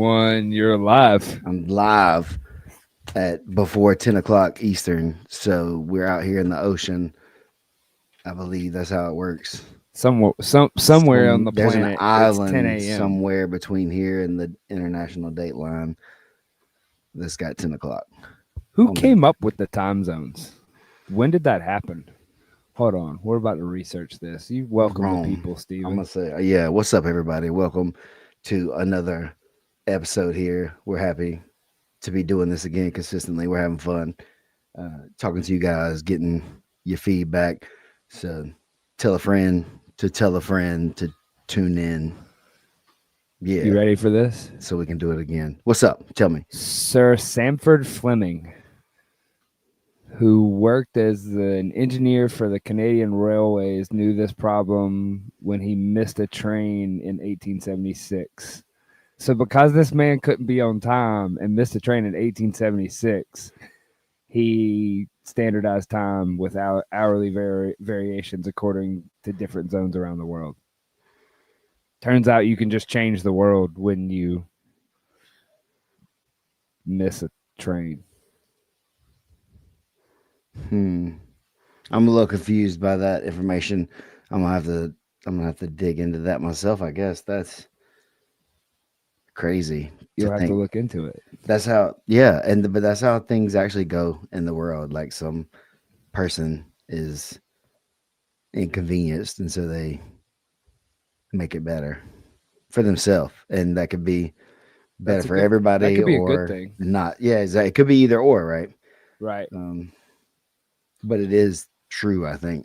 1. You're live. I'm live at before 10 o'clock Eastern. So we're out here in the ocean. I believe that's how it works. Somewhere on the There's an planet, it's 10 island a.m. somewhere between here and the international date line that's got 10 o'clock. Who came up with the time zones? When did that happen? Hold on. We're about to research this. You welcome the people, Steven. I'm going to say, yeah, what's up, everybody? Welcome to another episode here. We're happy to be doing this again consistently. We're having fun talking to you guys, getting your feedback. So tell a friend to tell a friend to tune in. Yeah. You ready for this? So we can do it again. What's up? Tell me. Sir Sanford Fleming, who worked as an engineer for the Canadian Railways, knew this problem when he missed a train in 1876. So because this man couldn't be on time and missed a train in 1876, he standardized time without hourly variations according to different zones around the world. Turns out you can just change the world when you miss a train. I'm a little confused by that information. I'm gonna have to dig into that myself. I guess that's crazy. You'll have to look into it. That's how, yeah, but that's how things actually go in the world. Like some person is inconvenienced, and so they make it better for themselves, and that could be better for everybody. That could be or a good thing. Not. Yeah, exactly. It could be either or, right? Right. But it is true, I think,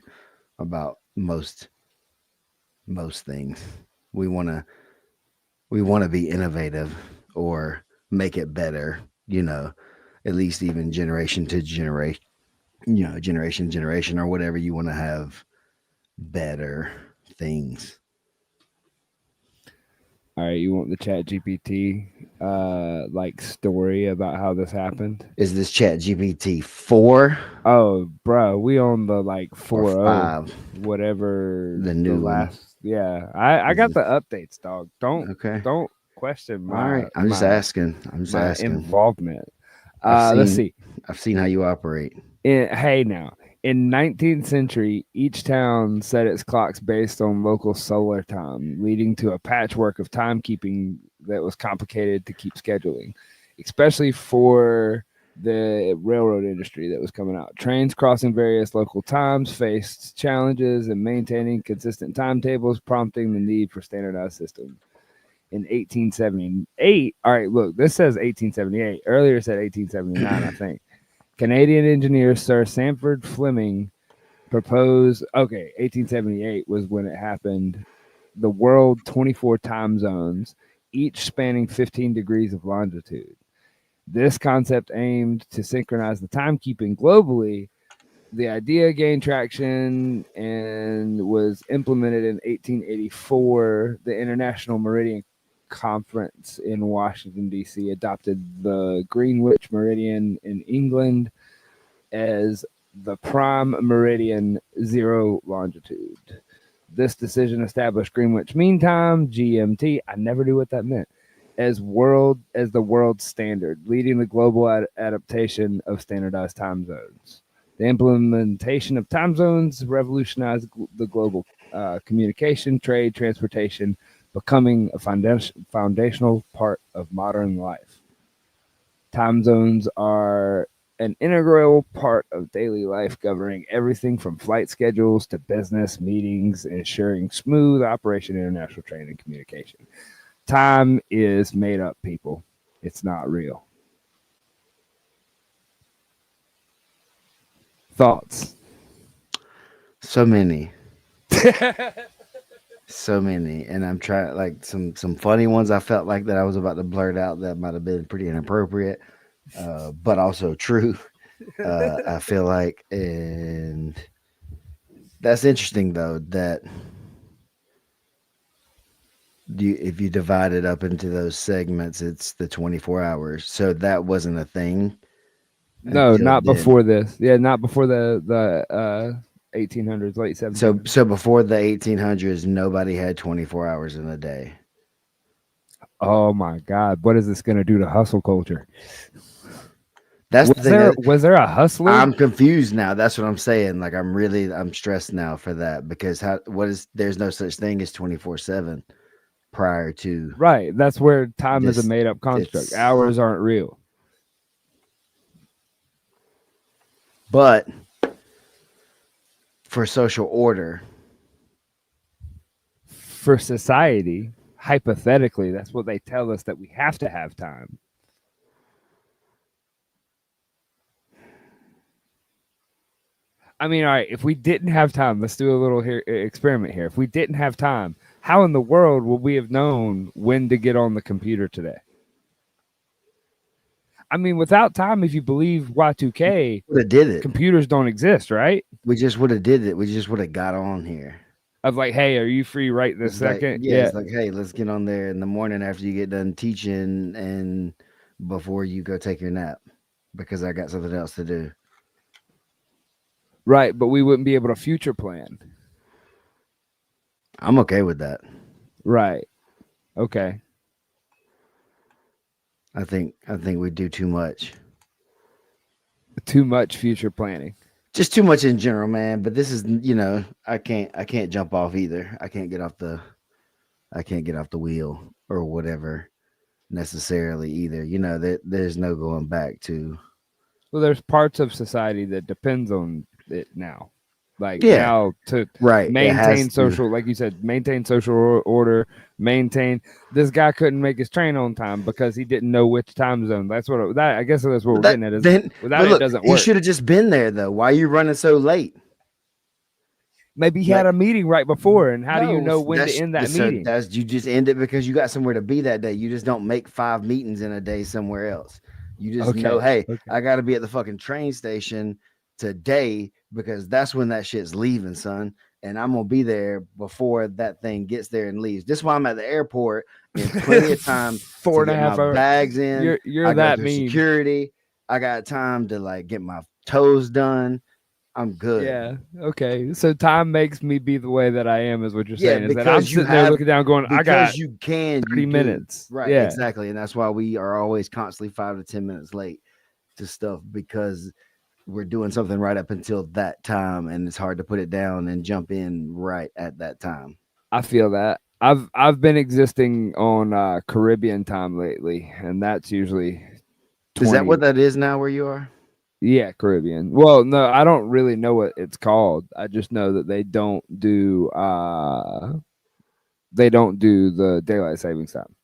about most things. We want to be innovative or make it better, at least even generation to generation, generation to generation, or whatever. You want to have better things. All right, you want the Chat GPT story about how this happened? Is this Chat GPT 4? Oh, bro, we on the 4.0, whatever the new last one. Yeah, I got the updates, dog. Don't question my. All right, I'm just asking. Involvement. Let's see. I've seen how you operate. Hey, now. In 19th century, each town set its clocks based on local solar time, leading to a patchwork of timekeeping that was complicated to keep scheduling, especially for the railroad industry that was coming out. Trains crossing various local times faced challenges in maintaining consistent timetables, prompting the need for standardized systems. In 1878, all right, look, this says 1878. Earlier it said 1879, I think. Canadian engineer Sir Sanford Fleming proposed, 1878 was when it happened, the world 24 time zones, each spanning 15 degrees of longitude. This concept aimed to synchronize the timekeeping globally. The idea gained traction and was implemented in 1884. The International Meridian Conference in Washington, D.C. adopted the Greenwich Meridian in England as the prime meridian, 0 longitude. This decision established Greenwich Mean Time, GMT, I never knew what that meant, as the world standard, leading the global adaptation of standardized time zones. The implementation of time zones revolutionized the global communication, trade, transportation, becoming a foundational part of modern life. Time zones are an integral part of daily life, governing everything from flight schedules to business meetings, ensuring smooth operation of international trade and communication. Time is made up, people. It's not real. Thoughts? So many. So many, and I'm trying some funny ones. I felt like that I was about to blurt out that might have been pretty inappropriate, but also true. I feel like, and that's interesting though. That if you divide it up into those segments, it's the 24 hours. So that wasn't a thing. No, not before this. Yeah, not before the 1800s, late 1700s. So before the 1800s, nobody had 24 hours in a day. Oh my God, what is this going to do to hustle culture? That's the thing. Was there a hustler? I'm confused now. That's what I'm saying. Like I'm stressed now for that because there's no such thing as 24/7 prior to Right. That's where time is a this. made up construct. It's Hours aren't real. but for social order, For society, hypothetically, that's what they tell us, that we have to have time. I mean, all right, if we didn't have time, let's do a little experiment here. If we didn't have time, how in the world would we have known when to get on the computer today? I mean, without time, if you believe Y2K, would have did it. computers don't exist, right? We just would have did it. We just would have got on here. Of like, hey, are you free right this second? Like, yeah, it's like, hey, let's get on there in the morning after you get done teaching and before you go take your nap because I got something else to do. Right, but we wouldn't be able to future plan. I'm okay with that. Right. Okay. I think we do too much. Too much future planning. Just too much in general, man. But this is, I can't jump off either. I can't get off the wheel or whatever necessarily either. There's no going back to. Well, there's parts of society that depends on it now. Like Yeah. now to Right. maintain social, like you said, maintain social order, this guy couldn't make his train on time because he didn't know which time zone. That's what I guess that's what we're getting at. Without it doesn't work. He should have just been there though. Why are you running so late? Maybe he had a meeting right before, and how do you know when to end that meeting? You just end it because you got somewhere to be that day. You just don't make 5 meetings in a day somewhere else. You just know, hey, I got to be at the fucking train station today because that's when that shit's leaving, son. And I'm gonna be there before that thing gets there and leaves. This is why I'm at the airport in plenty of time. 4.5 hours. Bags in. You're that mean. Security. I got time to like get my toes done. I'm good. Yeah. Okay. So time makes me be the way that I am, is what you're saying. Is that because I'm sitting there looking down, going, I got you can 30 minutes. Right. Yeah. Exactly. And that's why we are always constantly 5 to 10 minutes late to stuff, because we're doing something right up until that time, and it's hard to put it down and jump in right at that time. I feel that. I've been existing on Caribbean time lately, and that's usually 20. Is that what that is now where you are? Yeah, Caribbean. Well, no, I don't really know what it's called. I just know that they don't do the daylight savings time.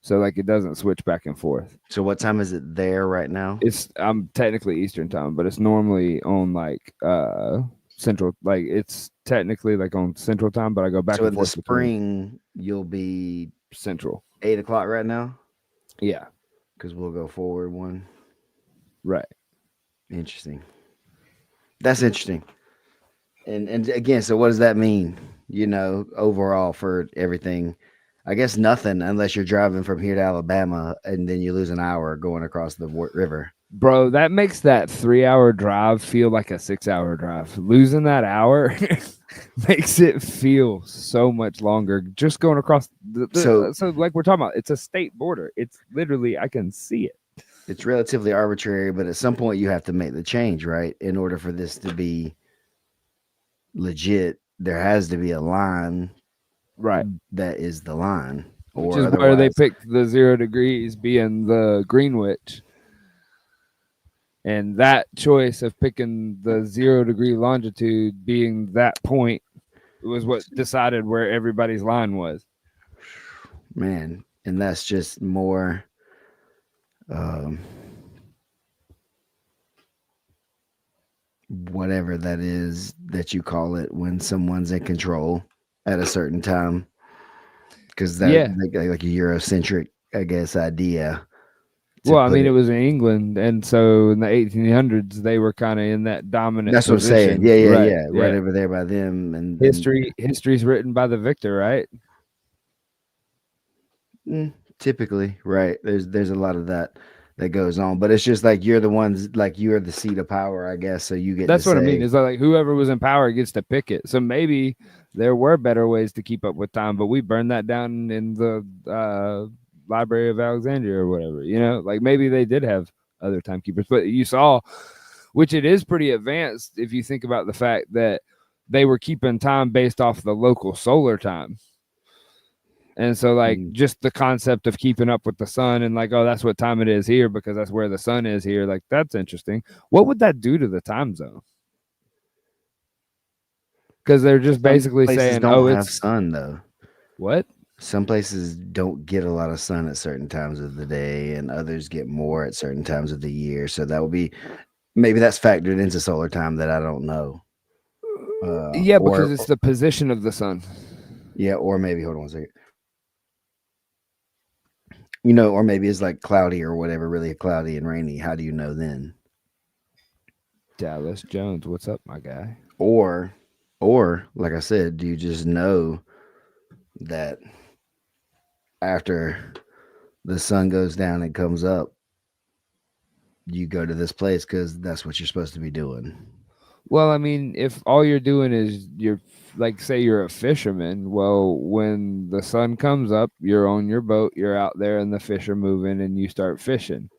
So like it doesn't switch back and forth. So what time is it there right now? I'm technically Eastern time, but it's normally on like Central, like it's technically like on Central time, but I go back and forth. So in the spring you'll be Central. 8 o'clock right now? Yeah. Because we'll go forward one. Right. Interesting. That's interesting. And again, so what does that mean, overall for everything? I guess nothing unless you're driving from here to Alabama and then you lose an hour going across the river. Bro, that makes that 3-hour drive feel like a 6-hour drive. Losing that hour makes it feel so much longer. Just going across so like we're talking about, it's a state border. It's literally, I can see it. It's relatively arbitrary, but at some point you have to make the change, right? In order for this to be legit, there has to be a line, right? That is the line, which is where they picked the 0 degrees being the Greenwich, and that choice of picking the 0 degree longitude being that point was what decided where everybody's line was. Man, and that's just more. Whatever that is that you call it when someone's in control at a certain time, because that like a Eurocentric, I guess, idea. Well, I mean, it was in England, and so in the 1800s they were kind of in that dominant. That's position. What I'm saying. Yeah, right over there by them. And history's written by the victor, right? Typically, right. There's a lot of that goes on, but it's just like you're the ones, like you're the seat of power, I guess. So you get. That's what I mean. Is like whoever was in power gets to pick it. So maybe there were better ways to keep up with time, but we burned that down in the Library of Alexandria or whatever. Like maybe they did have other timekeepers, but you saw, which it is pretty advanced if you think about the fact that they were keeping time based off the local solar time. And so, like, Mm. just the concept of keeping up with the sun and, like, oh, that's what time it is here because that's where the sun is here. Like, that's interesting. What would that do to the time zone? Because they're just Some basically places saying, oh, don't have it's sun though. what? Some places don't get a lot of sun at certain times of the day, and others get more at certain times of the year. So that would be maybe that's factored into solar time that I don't know. Yeah, because Or it's the position of the sun. yeah, or maybe hold on one second. Or maybe it's like cloudy or whatever, really cloudy and rainy. How do you know then? Dallas Jones, what's up, my guy? Or, or like I said, do you just know that after the sun goes down and comes up, you go to this place because that's what you're supposed to be doing? Well, I mean, if all you're doing is you're like, say you're a fisherman, well, when the sun comes up, you're on your boat, you're out there, and the fish are moving, and you start fishing.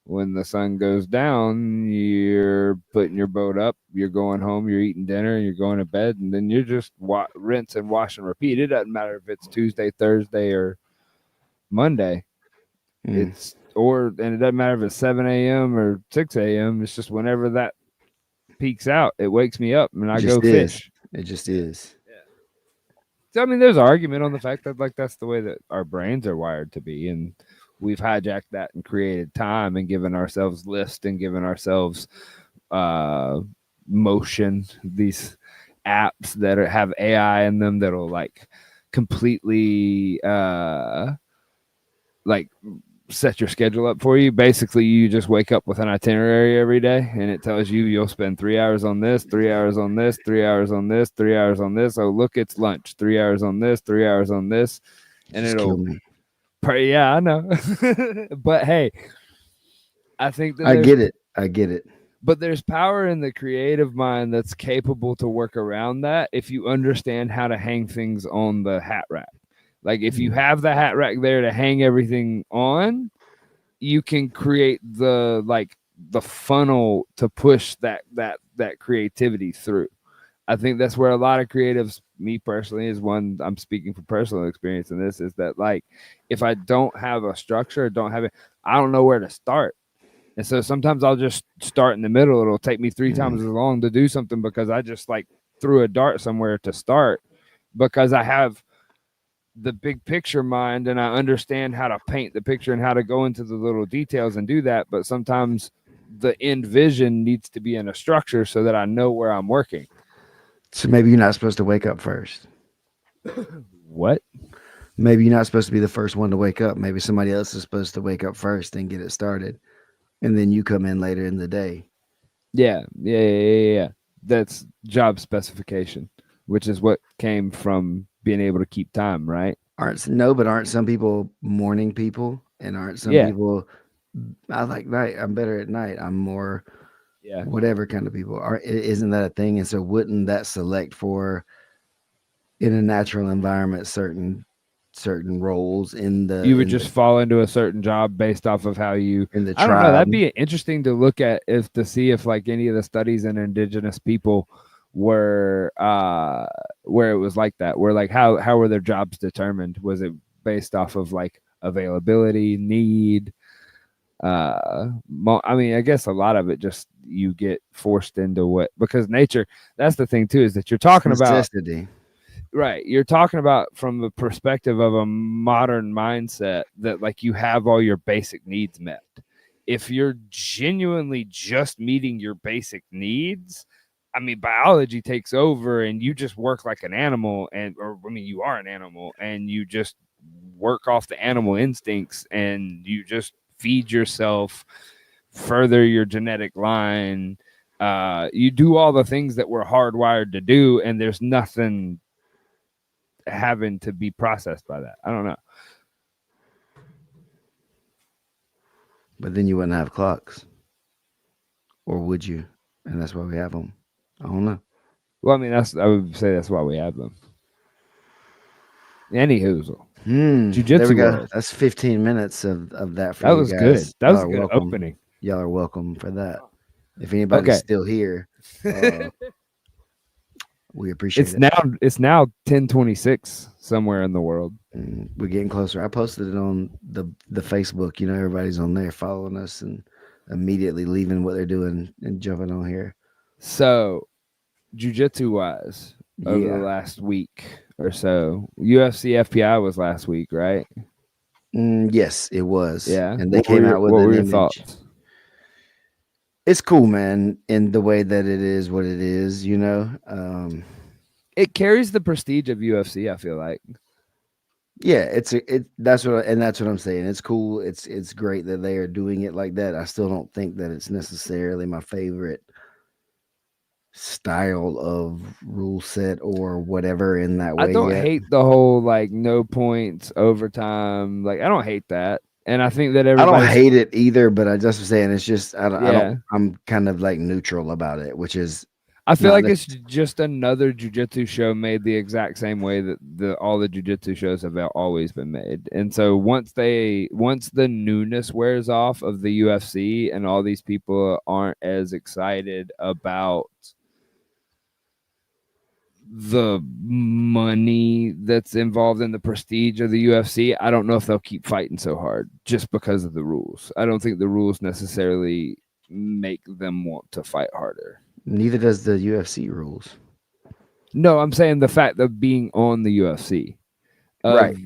When the sun goes down, you're putting your boat up, you're going home, you're eating dinner, you're going to bed, and then you're just rinse and wash and repeat. It doesn't matter if it's Tuesday, Thursday, or Monday. Mm, And it doesn't matter if it's 7 a.m. or 6 a.m. It's just whenever that peaks out, it wakes me up and it I go just is. fish. It just is. So I mean, there's argument on the fact that like that's the way that our brains are wired to be, and we've hijacked that and created time and given ourselves lists and given ourselves uh, motion. These apps that have AI in them that'll like completely like set your schedule up for you. Basically, you just wake up with an itinerary every day, and it tells you you'll spend 3 hours on this, 3 hours on this, 3 hours on this, 3 hours on this. Oh, look, it's lunch. 3 hours on this, 3 hours on this, and Just kill it'll. me. Yeah, I know, but hey, I think that I there's get it. I get it. there's power in the creative mind that's capable to work around that if you understand how to hang things on the hat rack. Like if you Mm. have the hat rack there to hang everything on, you can create the funnel to push that creativity through. I think that's where a lot of creatives, me personally, is one. I'm speaking from personal experience in this, is that like if I don't have a structure, don't have it, I don't know where to start. And so sometimes I'll just start in the middle. It'll take me three Mm. times as long to do something because I just like threw a dart somewhere to start because I have the big picture mind and I understand how to paint the picture and how to go into the little details and do that. But sometimes the end vision needs to be in a structure so that I know where I'm working. So maybe you're not supposed to wake up first. What? Maybe you're not supposed to be the first one to wake up. Maybe somebody else is supposed to wake up first and get it started. And then you come in later in the day. Yeah. That's job specification, which is what came from being able to keep time, right? But aren't some people morning people? And aren't some Yeah. people, I like night. I'm better at night. I'm more Yeah. whatever kind of people. Isn't that a thing? And so wouldn't that select for in a natural environment certain roles in the You would in just the fall into a certain job based off of how you. in the I don't know. tribe? That'd be interesting to look at if to see if like any of the studies in indigenous people were where it was like that. Where like how were their jobs determined? Was it based off of like availability, need? I mean, I guess a lot of it just you get forced into what because nature. That's the thing too is that you're It's talking about. necessity. Right. You're talking about from the perspective of a modern mindset that like you have all your basic needs met. If you're genuinely just meeting your basic needs, I mean biology takes over and you just work like an animal or I mean you are an animal and you just work off the animal instincts and you just feed yourself, further your genetic line. You do all the things that we're hardwired to do and there's nothing having to be processed by that. I don't know. But then you wouldn't have clocks, or would you? And that's why we have them. I don't know. Well, I mean, I would say that's why we have them. Any hoozle. There we Jiu-Jitsu go. world. That's 15 minutes of that for That you was good. guys. That was a good opening. Y'all are welcome for that. If anybody's Okay. still here, we appreciate it's it. now 10:26 somewhere in the world. We're getting closer. I posted it on the Facebook. You know, everybody's on there following us and immediately leaving what they're doing and jumping on here. So, jiu-jitsu wise, over the Yeah. last week or so, UFC FPI was last week, right? Yes, it was. Yeah. And they came out with what an were your image. thoughts? It's cool, man, in the way that it is what it is, you know. It carries the prestige of UFC, I feel like. Yeah, that's what I'm saying. It's cool. It's great that they are doing it like that. I still don't think that it's necessarily my favorite style of rule set or whatever in that I way don't yet. hate the whole like no points overtime. Like I don't hate that. And I think that I don't everybody's hate it either, but I just was saying it's just I don't yeah. I'm kind of like neutral about it, which is I feel not like it's just another jujitsu show made the exact same way that all the jujitsu shows have always been made. And so once the newness wears off of the UFC and all these people aren't as excited about the money that's involved in the prestige of the UFC, I don't know if they'll keep fighting so hard just because of the rules. I don't think the rules necessarily make them want to fight harder. neither does the UFC rules. No, I'm saying the fact of being on the UFC. Right.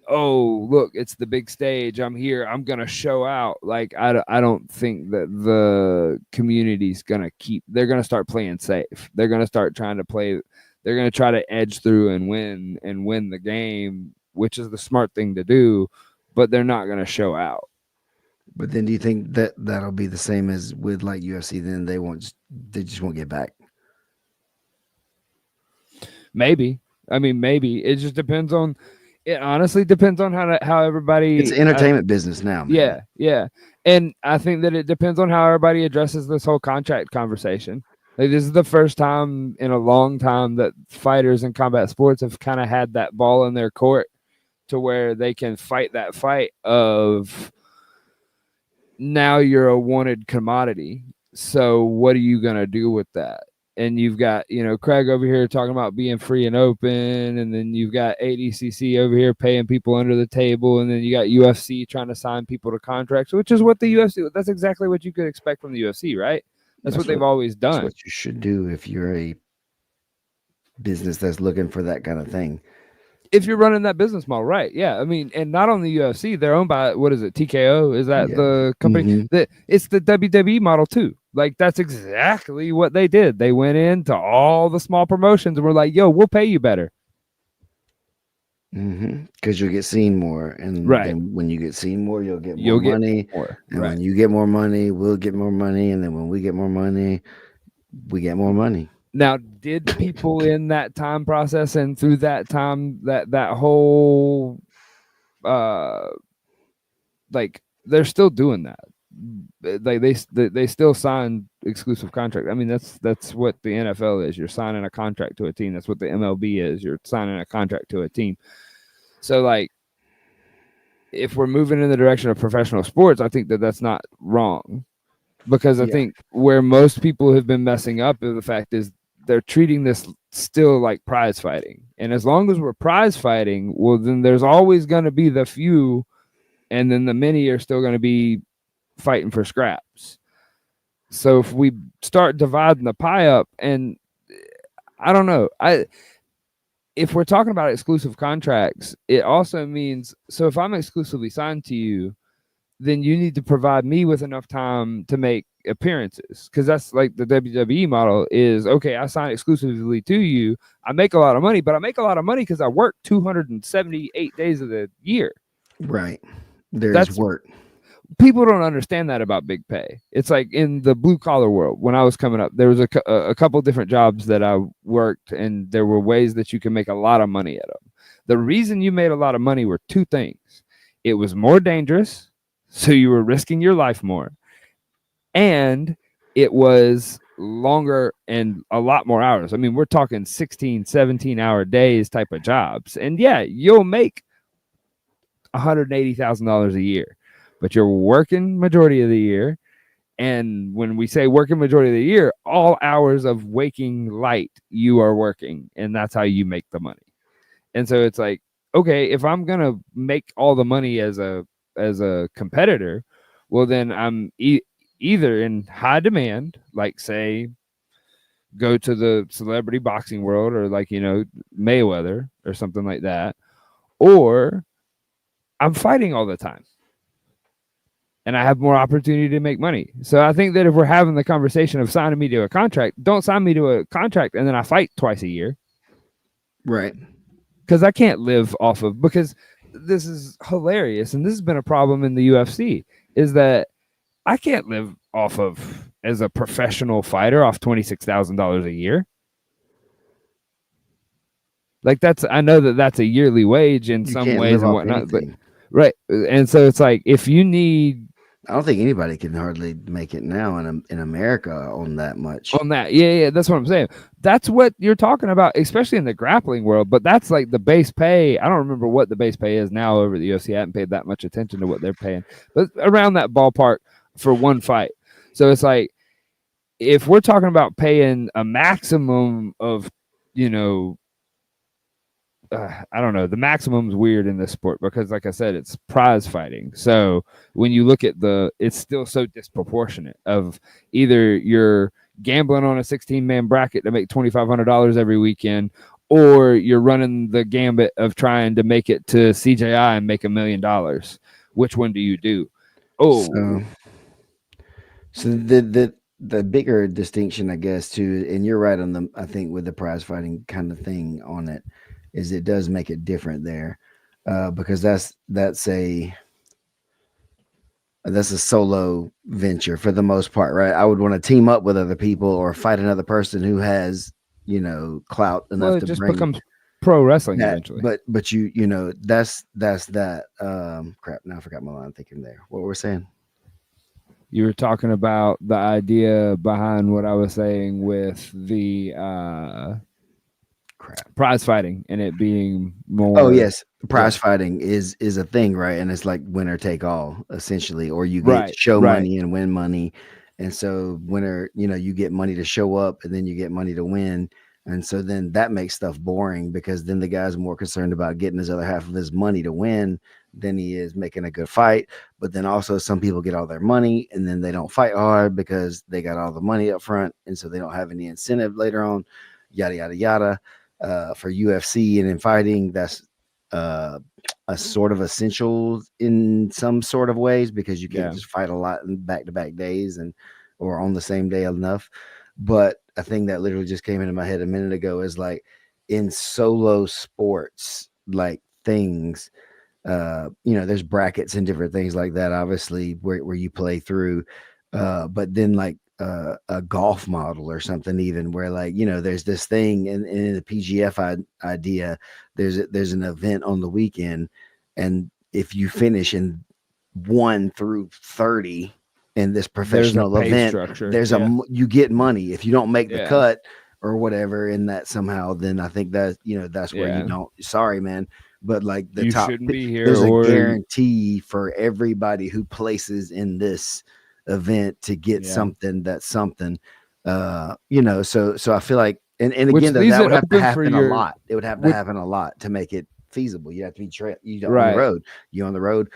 Oh, look, it's the big stage. I'm here. I'm going to show out. Like, I don't think that the community's going to they're going to start playing safe. They're going to start trying to play, they're going to try to edge through and win the game, which is the smart thing to do, but they're not going to show out. But then do you think that that'll be the same as with like UFC? Then they just won't get back. Maybe. I mean, maybe. It just depends on, it honestly depends on how everybody. It's entertainment business now, man. Yeah. And I think that it depends on how everybody addresses this whole contract conversation. Like this is the first time in a long time that fighters in combat sports have kind of had that ball in their court to where they can fight that fight of now you're a wanted commodity. So what are you going to do with that? And you've got, Craig over here talking about being free and open. And then you've got ADCC over here paying people under the table. And then you got UFC trying to sign people to contracts, which is what the UFC, that's exactly what you could expect from the UFC, right? That's what they've always done. That's what you should do if you're a business that's looking for that kind of thing. If you're running that business model, right? Yeah, I mean, and not only UFC, they're owned by what is it? TKO is that the company? That it's the WWE model too. Like that's exactly what they did. They went into all the small promotions and were like, "Yo, we'll pay you better." Because you'll get seen more, and then when you get seen more, you'll get more money. And when you get more money, we'll get more money, and then when we get more money, we get more money. Now, did people in that time process and through that time that whole like they're still doing that? Like they still sign exclusive contract. I mean, that's what the NFL is. You're signing a contract to a team. That's what the MLB is. You're signing a contract to a team. So like, if we're moving in the direction of professional sports, I think that that's not wrong, because I think where most people have been messing up is the fact is they're treating this still like prize fighting. And as long as we're prize fighting, well, then there's always going to be the few, and then the many are still going to be fighting for scraps. So if we start dividing the pie up, and I don't know, if we're talking about exclusive contracts, it also means, so if I'm exclusively signed to you, then you need to provide me with enough time to make appearances, because that's like the WWE model is, okay, I sign exclusively to you, I make a lot of money, but I make a lot of money because I work 278 days of the year. Right. There's work. People don't understand that about big pay. It's like in the blue collar world, when I was coming up, there was a couple different jobs that I worked, and there were ways that you can make a lot of money at them. The reason you made a lot of money were two things. It was more dangerous, so you were risking your life more, and it was longer and a lot more hours. I mean, we're talking 16, 17-hour days type of jobs. And yeah, you'll make $180,000 a year, but you're working majority of the year. And when we say working majority of the year, all hours of waking light, you are working, and that's how you make the money. And so it's like, okay, if I'm gonna make all the money as a competitor, well then I'm either in high demand, like say go to the celebrity boxing world, or like Mayweather or something like that, or I'm fighting all the time and I have more opportunity to make money. So I think that if we're having the conversation of signing me to a contract, don't sign me to a contract and then I fight twice a year. Right. Because I can't live off of, because this is hilarious. And this has been a problem in the UFC, is that I can't live off of, as a professional fighter, off $26,000 a year. Like I know that that's a yearly wage in You some can't ways live and off whatnot, but anything. right. And so it's like, if you need I don't think anybody can hardly make it now in America on that much. on that. Yeah, that's what I'm saying. That's what you're talking about, especially in the grappling world. But that's like the base pay. I don't remember what the base pay is now over at the UFC. I haven't paid that much attention to what they're paying, but around that ballpark for one fight. So it's like, if we're talking about paying a maximum of, you know, I don't know. The maximum's weird in this sport because, like I said, it's prize fighting. So when you look at it's still so disproportionate. Of either you're gambling on a 16-man bracket to make $2,500 every weekend, or you're running the gambit of trying to make it to CJI and make $1 million. Which one do you do? Oh, So the bigger distinction, I guess, too, and you're right on the, I think with the prize fighting kind of thing on it, is it does make it different there, because that's a solo venture for the most part, right? I would want to team up with other people or fight another person who has, clout well, enough it to just bring becomes pro wrestling that. eventually. But that's that. Crap. Now I forgot my line of thinking there. What we're saying. You were talking about the idea behind what I was saying with the Crap. prize fighting and it being more. Oh yes, prize Yeah. fighting is a thing, right? And it's like winner take all, essentially, or you get Right, show right. money and win money. And so winner, you get money to show up, and then you get money to win. And so then that makes stuff boring, because then the guy's more concerned about getting his other half of his money to win than he is making a good fight. But then also some people get all their money and then they don't fight hard because they got all the money up front, and so they don't have any incentive later on. Yada yada yada. For UFC and in fighting, that's a sort of essential in some sort of ways, because you can't Yeah. just fight a lot in back-to-back days or on the same day enough. But a thing that literally just came into my head a minute ago is like, in solo sports, like things, there's brackets and different things like that, obviously, where you play through. But then like a golf model or something, even where like, there's this thing in the PGF idea, there's an event on the weekend, and if you finish in 1 through 30 in this There's a professional pay event, structure. you get money. If you don't make the Yeah. cut or whatever in that somehow, then I think that, that's where you Yeah. don't, sorry man, but like the You top, shouldn't be here, there's a or guarantee for everybody who places in this event to get yeah. something, that's something. So I feel like, and Which again, though, leaves that it would have to open for happen a your lot. It would have to which, happen a lot to make it feasible. You have to be you on the right. road. You on the road,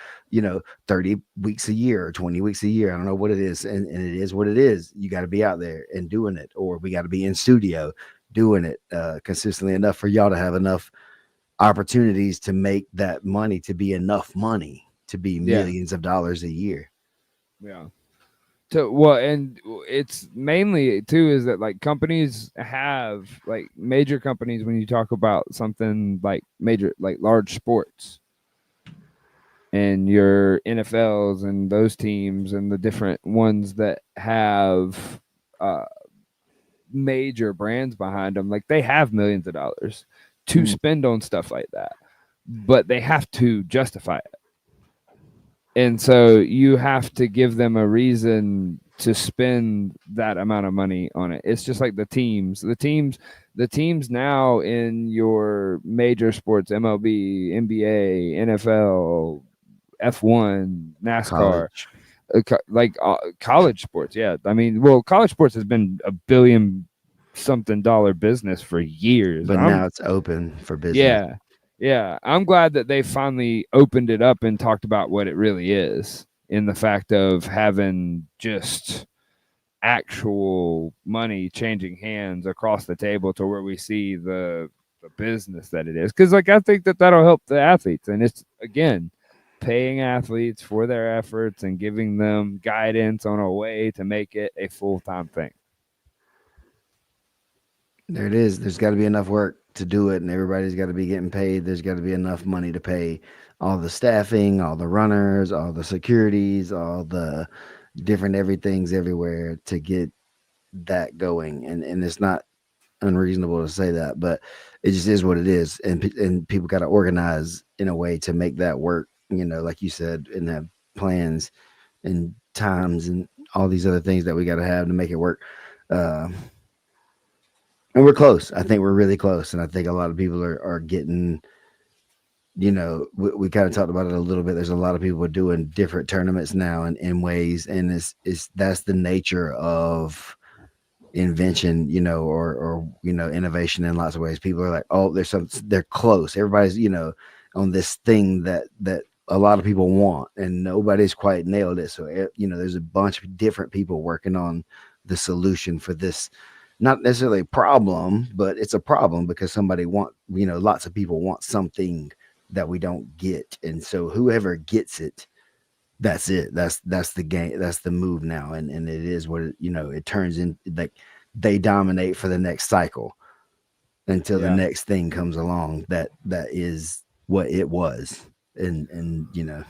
30 weeks a year or 20 weeks a year. I don't know what it is. And it is what it is. You got to be out there and doing it, or we got to be in studio doing it consistently enough for y'all to have enough opportunities to make that money to be enough money to be millions of dollars a year. Yeah. So well, and it's mainly too is that like companies have, like major companies, when you talk about something like major, like large sports and your NFLs and those teams and the different ones that have major brands behind them, like they have millions of dollars to spend on stuff like that, but they have to justify it. And so you have to give them a reason to spend that amount of money on it. It's just like the teams the teams now in your major sports, MLB, NBA, NFL, F1, NASCAR, College. college sports. Yeah, I mean, well, college sports has been a billion something dollar business for years. But now it's open for business. Yeah, yeah. I'm glad that they finally opened it up and talked about what it really is, in the fact of having just actual money changing hands across the table to where we see the business that it is. Because like I think that that'll help the athletes, and it's again paying athletes for their efforts and giving them guidance on a way to make it a full-time thing. There it is. There's got to be enough work to do it, and everybody's got to be getting paid. There's got to be enough money to pay all the staffing, all the runners, all the securities, all the different everythings everywhere to get that going. And it's not unreasonable to say that, but it just is what it is. And people got to organize in a way to make that work. Like you said, and have plans and times and all these other things that we got to have to make it work. Uh, and we're close. I think we're really close, and I think a lot of people are getting. We kind of talked about it a little bit. There's a lot of people doing different tournaments now in ways, and it's that's the nature of invention, or innovation in lots of ways. People are like, oh, they're close. Everybody's on this thing that a lot of people want, and nobody's quite nailed it. So there's a bunch of different people working on the solution for this, not necessarily a problem, but it's a problem because lots of people want something that we don't get, and so whoever gets it, that's it. That's the game. That's the move now, and it is what it turns in. Like they dominate for the next cycle until the Yeah. next thing comes along that is what it was, and so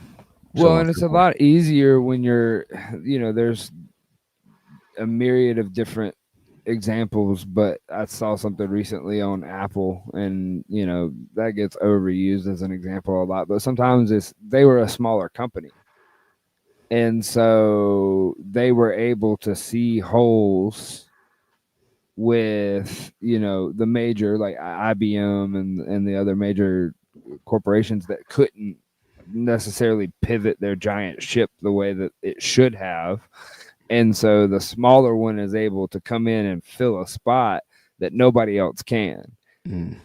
Well, on and and it's so a forth. lot easier when you're, there's a myriad of different examples, but I saw something recently on Apple, and that gets overused as an example a lot. But sometimes they were a smaller company, and so they were able to see holes with the major like IBM and the other major corporations that couldn't necessarily pivot their giant ship the way that it should have. And so the smaller one is able to come in and fill a spot that nobody else can. Mm.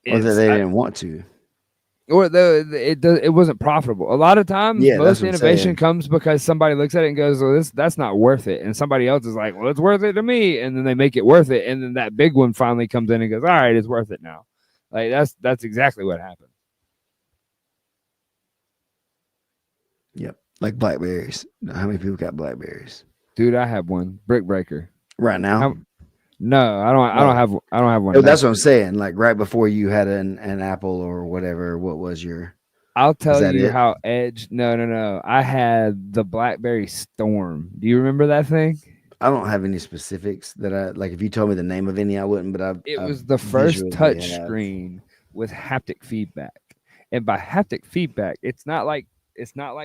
Or that It's they I, didn't want to. or it wasn't profitable. A lot of times, Yeah, that's most what I'm innovation saying. comes because somebody looks at it and goes, "Well, that's not worth it," and somebody else is like, "Well, it's worth it to me," and then they make it worth it, and then that big one finally comes in and goes, "All right, it's worth it now." Like that's exactly what happened. Yep, like blackberries. How many people got blackberries Dude, I have one brick breaker. right now? How, no, I don't. Oh, I don't have no, one that's now. what I'm saying. Like right before you had an apple or whatever. What was your? I'll Is tell that you it? how Edge. No, no, no. I had the BlackBerry Storm. Do you remember that thing? I don't have any specifics that I like. If you told me the name of any, I wouldn't. But It I was the first visually touch have. screen with haptic feedback. And by haptic feedback, it's not like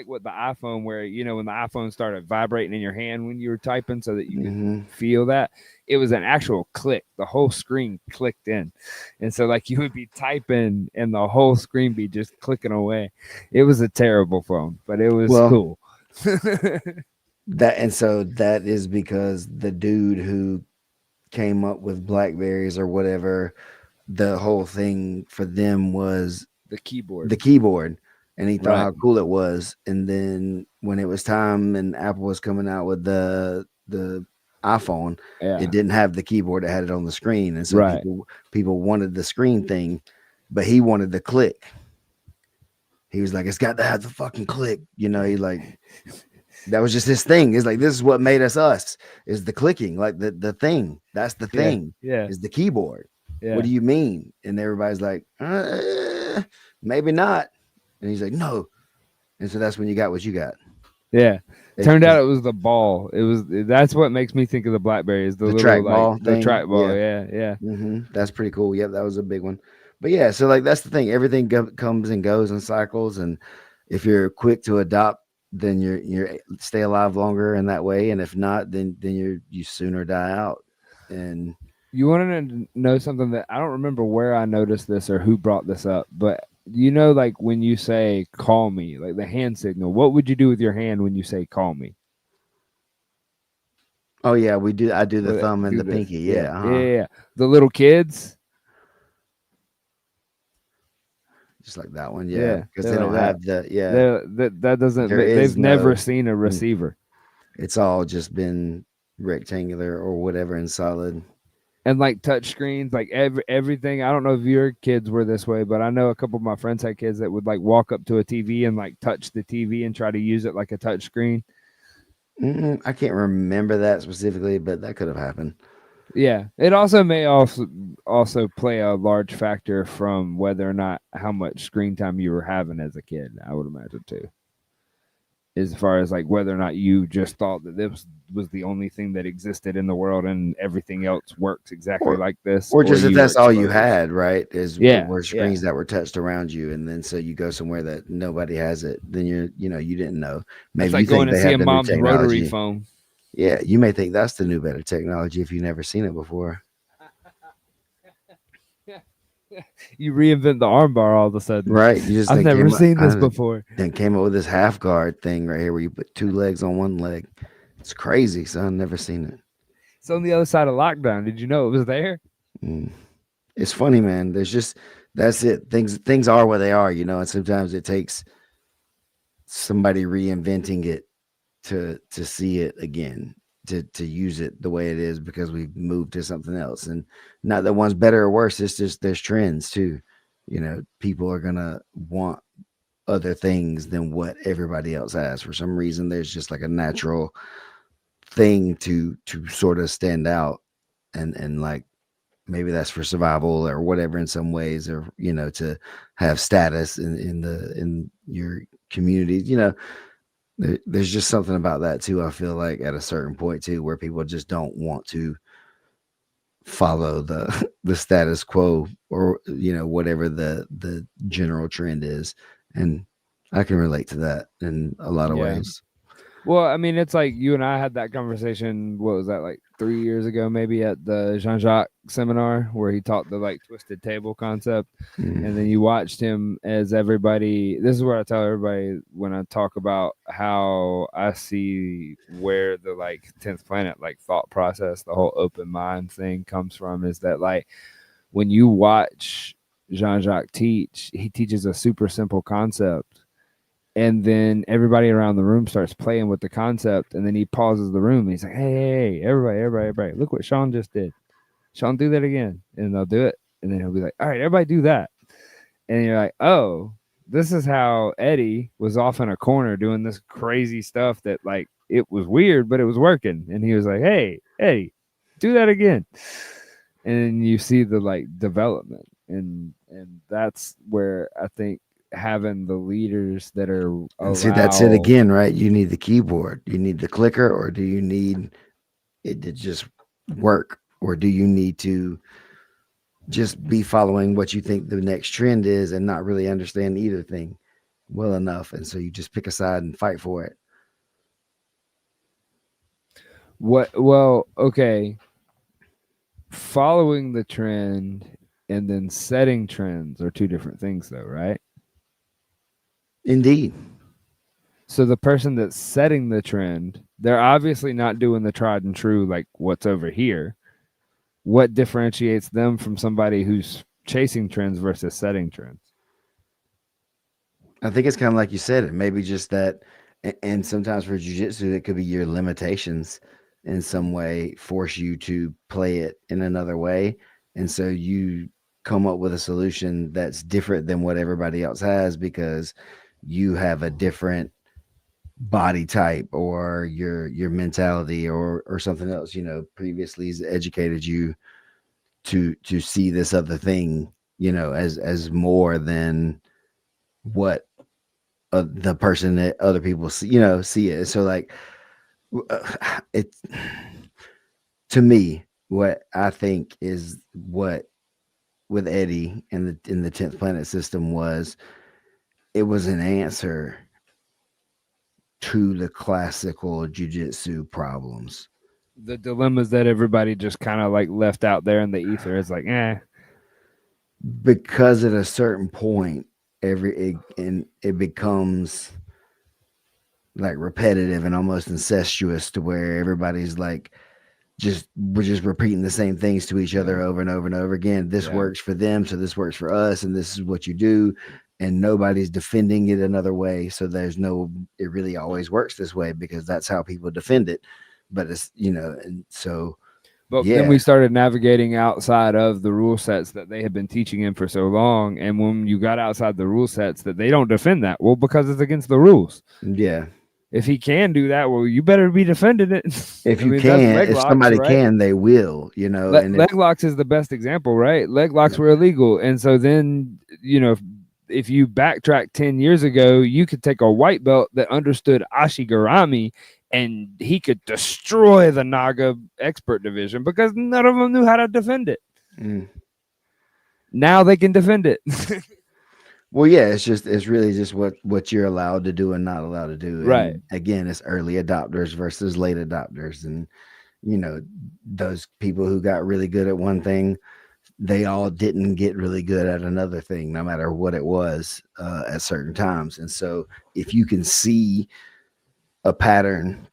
what the iPhone where when the iPhone started vibrating in your hand when you were typing so that you could Hmm. feel that. It was an actual click. The whole screen clicked in. And so like you would be typing and the whole screen be just clicking away. It was a terrible phone, but it was Well, cool. so that is because the dude who came up with Blackberries or whatever, the whole thing for them was The keyboard. the keyboard, and he thought Right. how cool it was. And then when it was time and Apple was coming out with the iPhone, Yeah. it didn't have the keyboard; it had it on the screen, and so Right. people wanted the screen thing, but he wanted the click. He was like, "It's got to have the fucking click," He like that was just his thing. It's like this is what made us is the clicking, like the thing. That's the Yeah. thing Yeah. is the keyboard. What Yeah. do you mean? And everybody's like, maybe not. And he's like, no. And so that's when you got what you got. Yeah. It's Turned out because it was the ball. That's what makes me think of the BlackBerry is the the little like trackball the thing. trackball. Yeah. Yeah. Yeah. That's pretty cool. Yep, that was a big one. But yeah, so like that's the thing. Everything comes and goes in cycles, and if you're quick to adopt, then you're stay alive longer in that way. And if not, then you sooner die out. And You want to know something that I don't remember where I noticed this or who brought this up, but you know, like when you say "call me," like the hand signal. What would you do with your hand when you say "call me"? Oh yeah, we do. I do the With it, thumb and do the this, pinky. yeah, Yeah, yeah, yeah, uh-huh. yeah. The little kids, Just like that one. Yeah, yeah, because they're they like don't that. have the. Yeah, That there doesn't. is They've never no. seen a mm, receiver. It's all just been rectangular or whatever in solid. And like touch screens, like everything. I don't know if your kids were this way, but I know a couple of my friends had kids that would like walk up to a TV and like touch the TV and try to use it like a touch screen. I can't remember that specifically, but that could have happened. Yeah, it also may also play a large factor from whether or not how much screen time you were having as a kid. I would imagine too, as far as like whether or not you just thought that this was the only thing that existed in the world and everything else works exactly Or like this, or or just if you were that's all you exposed. had, right? Is Yeah, were yeah. screens that were touched around you, and then so you go somewhere that nobody has it, then you didn't know. That's Maybe like you going think and they have seeing the new mom's rotary technology. phone. Yeah, you may think that's the new better technology if you've never seen it before. You reinvent the armbar all of a sudden. Right. You just I've then never came up seen this before. then came up with this half guard thing right here where you put two legs on one leg. It's crazy, son. Never seen it. It's on the other side of lockdown. Did you know it was there? Mm. It's funny, man. There's just that's it. Things are what they are, and sometimes it takes somebody reinventing it to see it again, to use it the way it is because we've moved to something else. And not that one's better or worse, it's just there's trends too. People are gonna want other things than what everybody else has. For some reason, there's just like a natural thing to sort of stand out, and like maybe that's for survival or whatever in some ways, or to have status in your community. There's just something about that too. I feel like at a certain point too, where people just don't want to follow the the status quo, or whatever the general trend is. And I can relate to that in a lot of Yeah. ways. Well, I mean, it's like you and I had that conversation. What was that, like 3 years ago, maybe at the Jean Jacques seminar where he taught the like twisted table concept. Mm. And then you watched him as everybody. This is what I tell everybody when I talk about how I see where the like 10th planet, like thought process, the whole open mind thing comes from is that like when you watch Jean Jacques teach, he teaches a super simple concept and then everybody around the room starts playing with the concept and then he pauses the room and he's like, hey, everybody, look what Sean just did. Sean, do that again. And they'll do it. And then he'll be like, all right, everybody do that. And you're like, oh, this is how Eddie was off in a corner doing this crazy stuff that like it was weird, but it was working. And he was like, hey, Eddie, do that again. And you see the like development. And that's where I think having the leaders that are And see, that's it allow. again, right? You need the keyboard, you need the clicker, or do you need it to just work, or do you need to just be following what you think the next trend is and not really understand either thing well enough, and so you just pick a side and fight for it. What, well, okay, following the trend and then setting trends are two different things though, right? Indeed. So the person that's setting the trend, they're obviously not doing the tried and true like what's over here. What differentiates them from somebody who's chasing trends versus setting trends? I think it's kind of like you said, it maybe just that, and sometimes for jujitsu, it could be your limitations in some way force you to play it in another way. And so you come up with a solution that's different than what everybody else has because you have a different body type, or your mentality, or something else, previously has educated you to see this other thing, as more than what the person that other people see it. So like it to me, what I think is what with Eddie and the 10th planet system was, it was an answer to the classical jujitsu problems. The dilemmas that everybody just kind of like left out there in the ether. It's like, because at a certain point, it becomes like repetitive and almost incestuous to where everybody's like just we're just repeating the same things to each yeah, other over and over and over again. This yeah. works for them, so this works for us, and this is what you do. And nobody's defending it another way. So there's no, it really always works this way because that's how people defend it. But it's, and so, But then yeah, we started navigating outside of the rule sets that they had been teaching in for so long. And when you got outside the rule sets, that they don't defend that. Well, because it's against the rules. yeah. If he can do that, well, you better be defending it. If I you mean, that's can, leg if locks, somebody right? can, they will, and if, Leg locks is the best example, right? Leg locks were illegal. And so then, if you backtrack 10 years ago, you could take a white belt that understood Ashigarami and he could destroy the Naga expert division because none of them knew how to defend it. mm. Now they can defend it. Well, yeah, it's really just what you're allowed to do and not allowed to do. Right. And again, it's early adopters versus late adopters. And those people who got really good at one thing, they all didn't get really good at another thing, no matter what it was, at certain times. And so if you can see a pattern,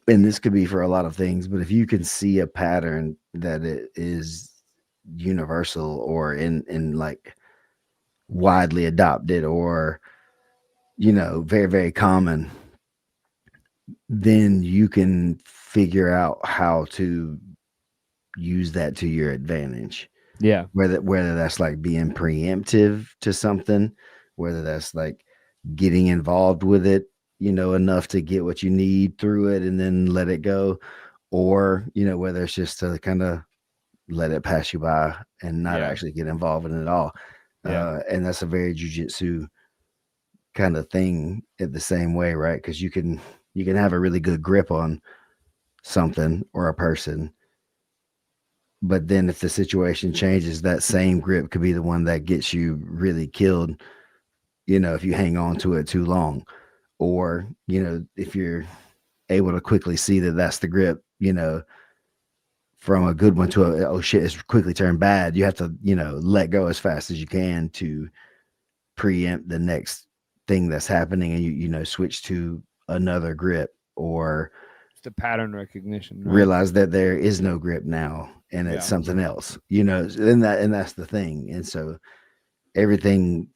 and this could be for a lot of things, but if you can see a pattern that it is universal or in like widely adopted or very, very common, then you can figure out how to use that to your advantage. Yeah. Whether that's like being preemptive to something, whether that's like getting involved with it, enough to get what you need through it and then let it go, or whether it's just to kind of let it pass you by and not Yeah. actually get involved in it at all. Yeah. And that's a very jujitsu kind of thing in the same way, right? Because you can have a really good grip on something or a person, but then if the situation changes, that same grip could be the one that gets you really killed, if you hang on to it too long, or if you're able to quickly see that that's the grip, from a good one to a, oh shit, it's quickly turned bad. You have to let go as fast as you can to preempt the next thing that's happening, and switch to another grip, or It's the pattern recognition, right? realize that there is no grip now and it's Yeah. something else, and that's the thing. And so everything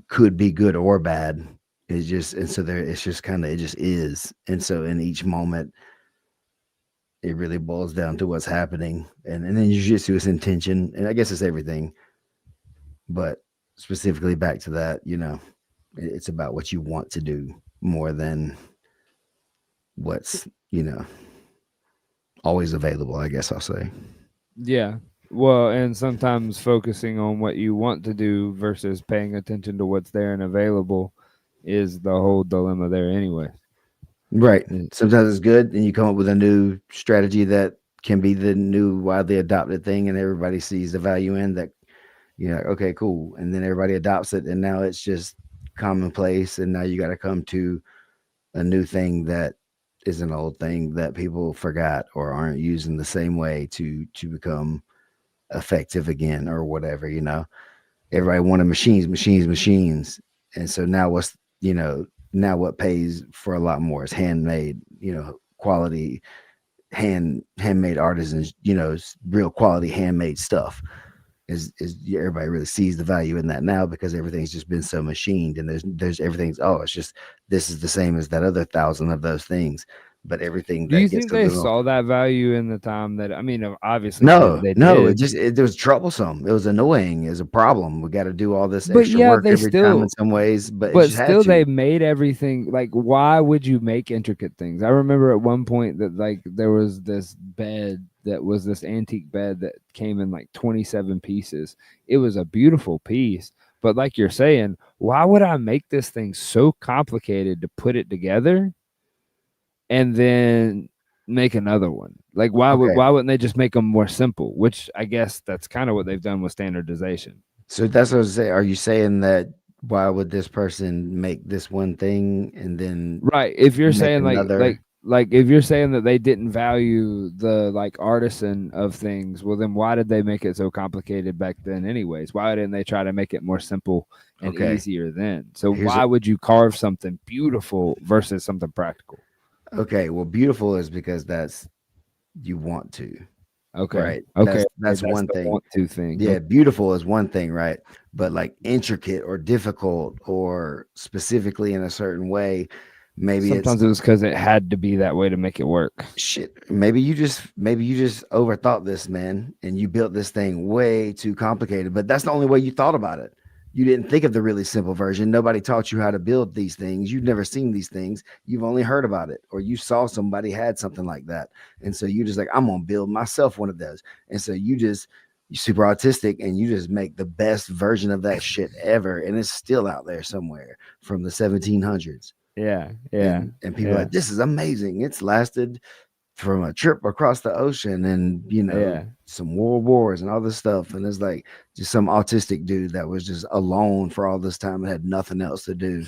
could be good or bad. It's just, and so there, it's just kind of, it just is. And so in each moment, it really boils down to what's happening. And then jujitsu is intention. And I guess it's everything, but specifically back to that, it's about what you want to do more than what's, always available, I guess I'll say. Yeah. Well, and sometimes focusing on what you want to do versus paying attention to what's there and available is the whole dilemma there, anyway. Right. Sometimes it's good, and you come up with a new strategy that can be the new widely adopted thing, and everybody sees the value in that. Okay, cool, and then everybody adopts it, and now it's just commonplace, and now you got to come to a new thing that is an old thing that people forgot or aren't using the same way to become effective again or whatever. Everybody wanted machines, machines, machines, and so now now what pays for a lot more is handmade, quality handmade artisans, real quality handmade stuff. Is everybody really sees the value in that now because everything's just been so machined, and there's everything's, oh, it's just, this is the same as that other thousand of those things, but everything Do you that gets think a they little. saw that value in the time that, I mean, obviously No, they no, did, it was troublesome. It was annoying. It was a problem. We got to do all this but extra yeah, work they every time in still, some ways, but it but just had still to. they made everything. Like, why would you make intricate things? I remember at one point that like there was this bed that was this antique bed that came in like 27 pieces. It was a beautiful piece, but like you're saying, why would I make this thing so complicated to put it together and then make another one? Like, Okay, why wouldn't they just make them more simple? Which I guess that's kind of what they've done with standardization. so that's what I was saying. Are you saying that why would this person make this one thing and then Right. If you're make saying like another? like if you're saying that they didn't value the like artisan of things, well then why did they make it so complicated back then anyways? Why didn't they try to make it more simple and Okay. easier then? So Here's a, why would you carve something beautiful versus something practical? okay. Well, beautiful is because that's you want to, Okay. right? Okay. Okay, That's that's one the thing. want to thing. Yeah, Okay. beautiful is one thing, right? But like intricate or difficult or specifically in a certain way, maybe it's Sometimes it was because it had to be that way to make it work. shit. Maybe you just overthought this, man, and you built this thing way too complicated. But that's the only way you thought about it. You didn't think of the really simple version. Nobody taught you how to build these things. You've never seen these things. You've only heard about it, or you saw somebody had something like that, and so you just like, I'm gonna build myself one of those. And so you're super autistic, and you just make the best version of that shit ever, and it's still out there somewhere from the 1700s. Yeah. Yeah. And people are Yeah. like, this is amazing. It's lasted from a trip across the ocean and Yeah. some world wars and all this stuff, and it's like just some autistic dude that was just alone for all this time and had nothing else to do.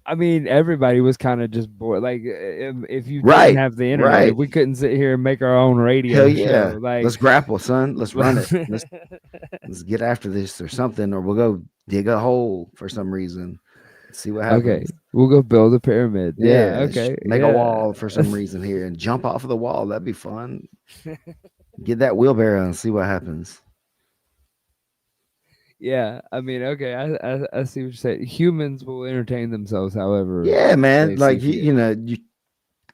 I mean, everybody was kind of just bored. Like, if you didn't Right, have the internet, if right. we couldn't sit here and make our own Hell radio yeah, show, like, let's grapple, son. Let's run it. Let's get after this or something, or we'll go dig a hole for some reason, see what okay, happens. we'll go build a pyramid. Yeah, Yeah, okay, make a yeah, wall for some reason here and jump off of the wall. That'd be fun. Get that wheelbarrow and see what happens. yeah. I mean, okay, I see what you're saying. Humans will entertain themselves however Yeah, man. they see Like fit.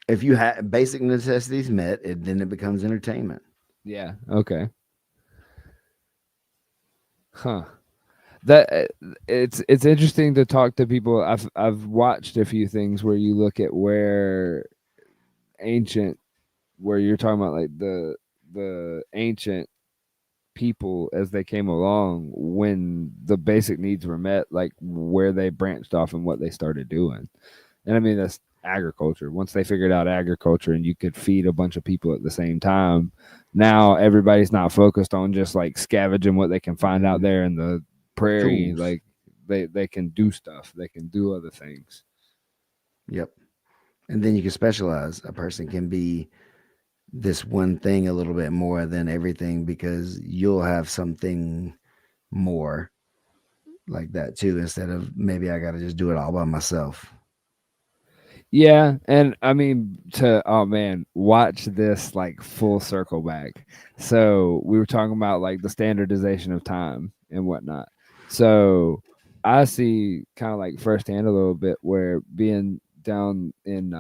if you have basic necessities met, then it becomes entertainment. Yeah, okay, huh. That it's interesting to talk to people. I've watched a few things where you look at where ancient, where you're talking about like the ancient people as they came along when the basic needs were met, like where they branched off and what they started doing. And I mean, that's agriculture. Once they figured out agriculture and you could feed a bunch of people at the same time, now everybody's not focused on just like scavenging what they can find out Mhm. there in the prairie. Tools. Like they can do stuff, they can do other things. Yep. And then you can specialize. A person can be this one thing a little bit more than everything because you'll have something more like that too, instead of maybe I got to just do it all by myself. Yeah, and I mean to oh man, watch this like full circle back. So we were talking about like the standardization of time and whatnot. So I see kind of like firsthand a little bit where being down in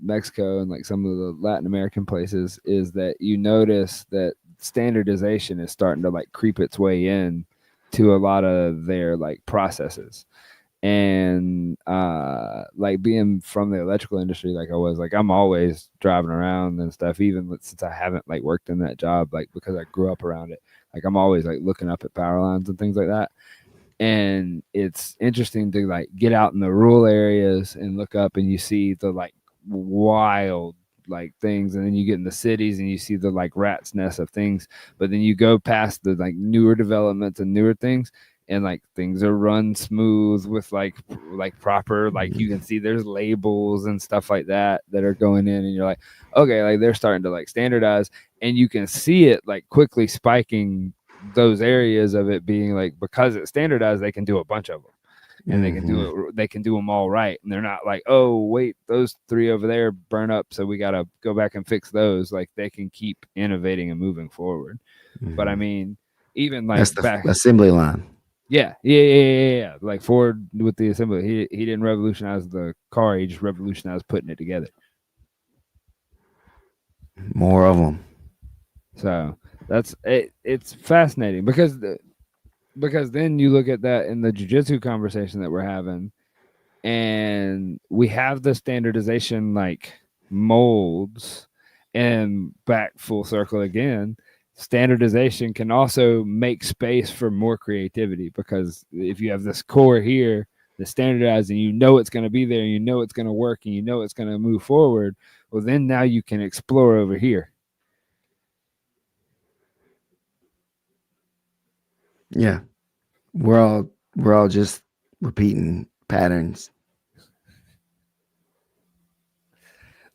Mexico and like some of the Latin American places is that you notice that standardization is starting to like creep its way in to a lot of their like processes. And like being from the electrical industry like I was, like I'm always driving around and stuff, even since I haven't like worked in that job, like because I grew up around it. Like I'm always like looking up at power lines and things like that. And it's interesting to like get out in the rural areas and look up and you see the like wild like things, and then you get in the cities and you see the like rat's nest of things. But then you go past the like newer developments and newer things, and like things are run smooth with like proper, like you can see there's labels and stuff like that that are going in, and you're like, okay, like they're starting to like standardize. And you can see it like quickly spiking, those areas of it being like, because it's standardized they can do a bunch of them, and Hmm. they can do them all right, and they're not like, oh wait, those three over there burn up, so we got to go back and fix those. Like they can keep innovating and moving forward. But I Hmm. mean, even like That's the back, assembly line. yeah. Like Ford with the assembly, he didn't revolutionize the car, he just revolutionized putting it together. More of them. So that's it, it's fascinating because then you look at that in the jujitsu conversation that we're having, and we have the standardization like molds, and back full circle again, standardization can also make space for more creativity, because if you have this core here that's standardized and you know it's going to be there and you know it's going to work and you know it's going to move forward, well then now you can explore over here. Yeah. We're all just repeating patterns.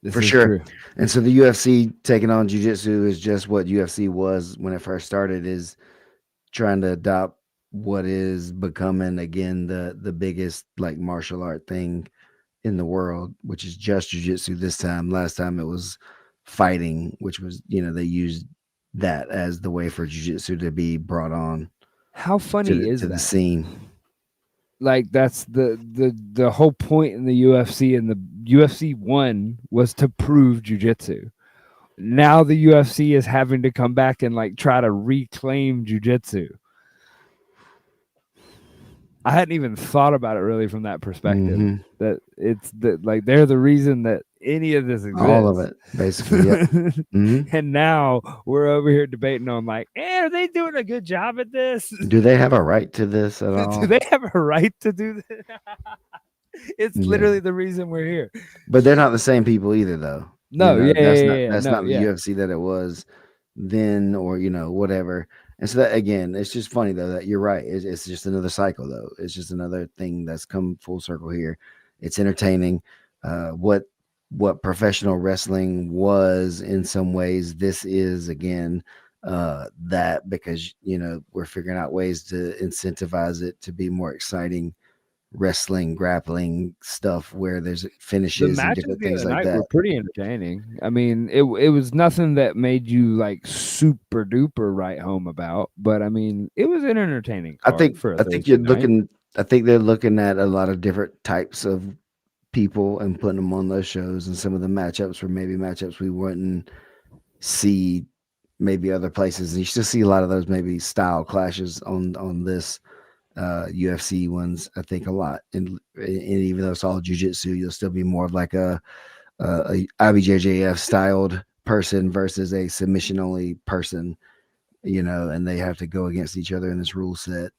This for is sure. true. And so the UFC taking on jiu-jitsu is just what UFC was when it first started, is trying to adopt what is becoming again the biggest like martial art thing in the world, which is just jiu-jitsu this time. Last time it was fighting, which was, they used that as the way for jiu-jitsu to be brought on How to funny to is the that? scene. Like that's the whole point in the UFC, and the UFC one was to prove jujitsu. Now the UFC is having to come back and like try to reclaim jujitsu. I hadn't even thought about it really from that perspective. Hmm. That it's that like they're the reason that any of this All of exists. it, basically. Yep. Hmm. And now we're over here debating on like, are they doing a good job at this? Do they have a right to this at Do all? they have a right to do this? It's Yeah. literally the reason we're here. But they're not the same people either, though. No, yeah, yeah, That's yeah, not yeah. that's No, not the yeah. UFC that it was then, or whatever. And so that again, it's just funny though that you're right. It's just another cycle though. It's just another thing that's come full circle here. It's entertaining. What professional wrestling was in some ways, this is again that, because we're figuring out ways to incentivize it to be more exciting wrestling, grappling stuff where there's The finishes and matches different the things other like night that. were pretty entertaining. I mean, it was nothing that made you like super duper write home about, but I mean, it was an entertaining I card think for a I think you're Thursday night. looking. I think they're looking at a lot of different types of people and putting them on those shows, and some of the matchups were maybe matchups we wouldn't see maybe other places. And you still see a lot of those maybe style clashes on this UFC ones. I think a lot, and even though it's all jujitsu, you'll still be more of like a IBJJF styled person versus a submission only person, and they have to go against each other in this rule set,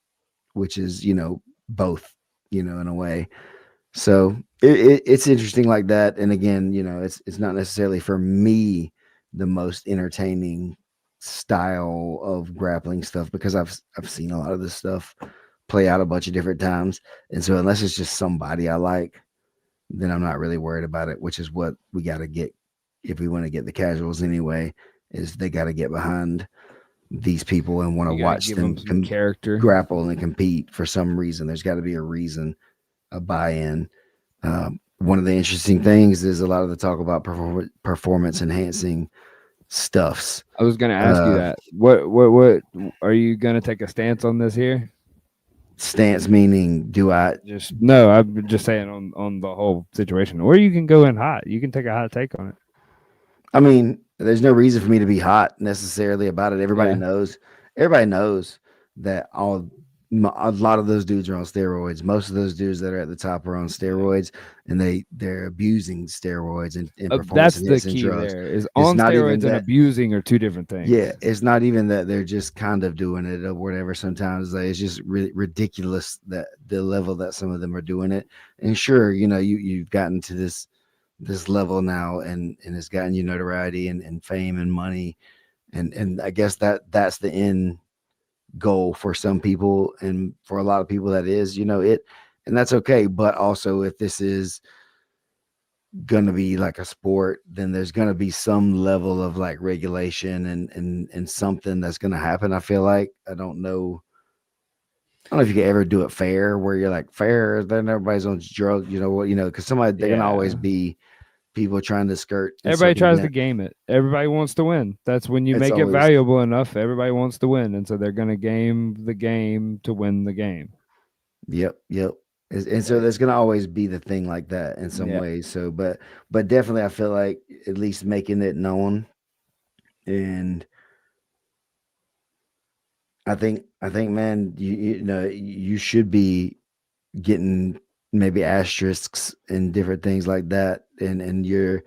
which is both, in a way. So it's interesting like that. And again, it's not necessarily for me the most entertaining style of grappling stuff, because I've seen a lot of this stuff play out a bunch of different times. And so unless it's just somebody I like, then I'm not really worried about it, which is what we got to get if we want to get the casuals anyway, is they got to get behind these people and want to You got to watch give them them some character. grapple and compete for some reason. There's got to be a reason, a buy-in. One of the interesting things is a lot of the talk about performance enhancing stuffs. I was going to ask you Uh, that. What are you going to take a stance on this here? Stance meaning, do I? Just no, I'm just saying on the whole situation. Or you can go in hot. You can take a hot take on it. I mean, there's no reason for me to be hot necessarily about it. Everybody Yeah. knows. Everybody knows that a lot of those dudes are on steroids. Most of those dudes that are at the top are on Yeah. steroids, and they're abusing steroids and performance That's the enhancing key drugs. there is It's on not even steroids and that. abusing are two different Yeah, things. it's not even that they're just kind of doing it or whatever. Sometimes like, it's just ridiculous that the level that some of them are doing it. And sure, you've gotten to this level now, and it's gotten you notoriety and fame and money, and I guess that's the end goal for some people, and for a lot of people that is it, and that's okay. But also, if this is gonna be like a sport, then there's gonna be some level of like regulation and something that's gonna happen. I feel like I don't know if you could ever do it fair, where you're like fair, then everybody's on drugs, what, because somebody they're gonna always Yeah. be people trying to skirt and Everybody tries to circumvent. game it. Everybody wants to win. That's when you It's make it always valuable enough. Everybody wants to win, and so they're going to game the game to win the game. Yep, yep. And so there's gonna always be the thing like that in some Yeah. ways. So, but definitely, I feel like at least making it known, and I think, man, you should be getting maybe asterisks and different things like that, and your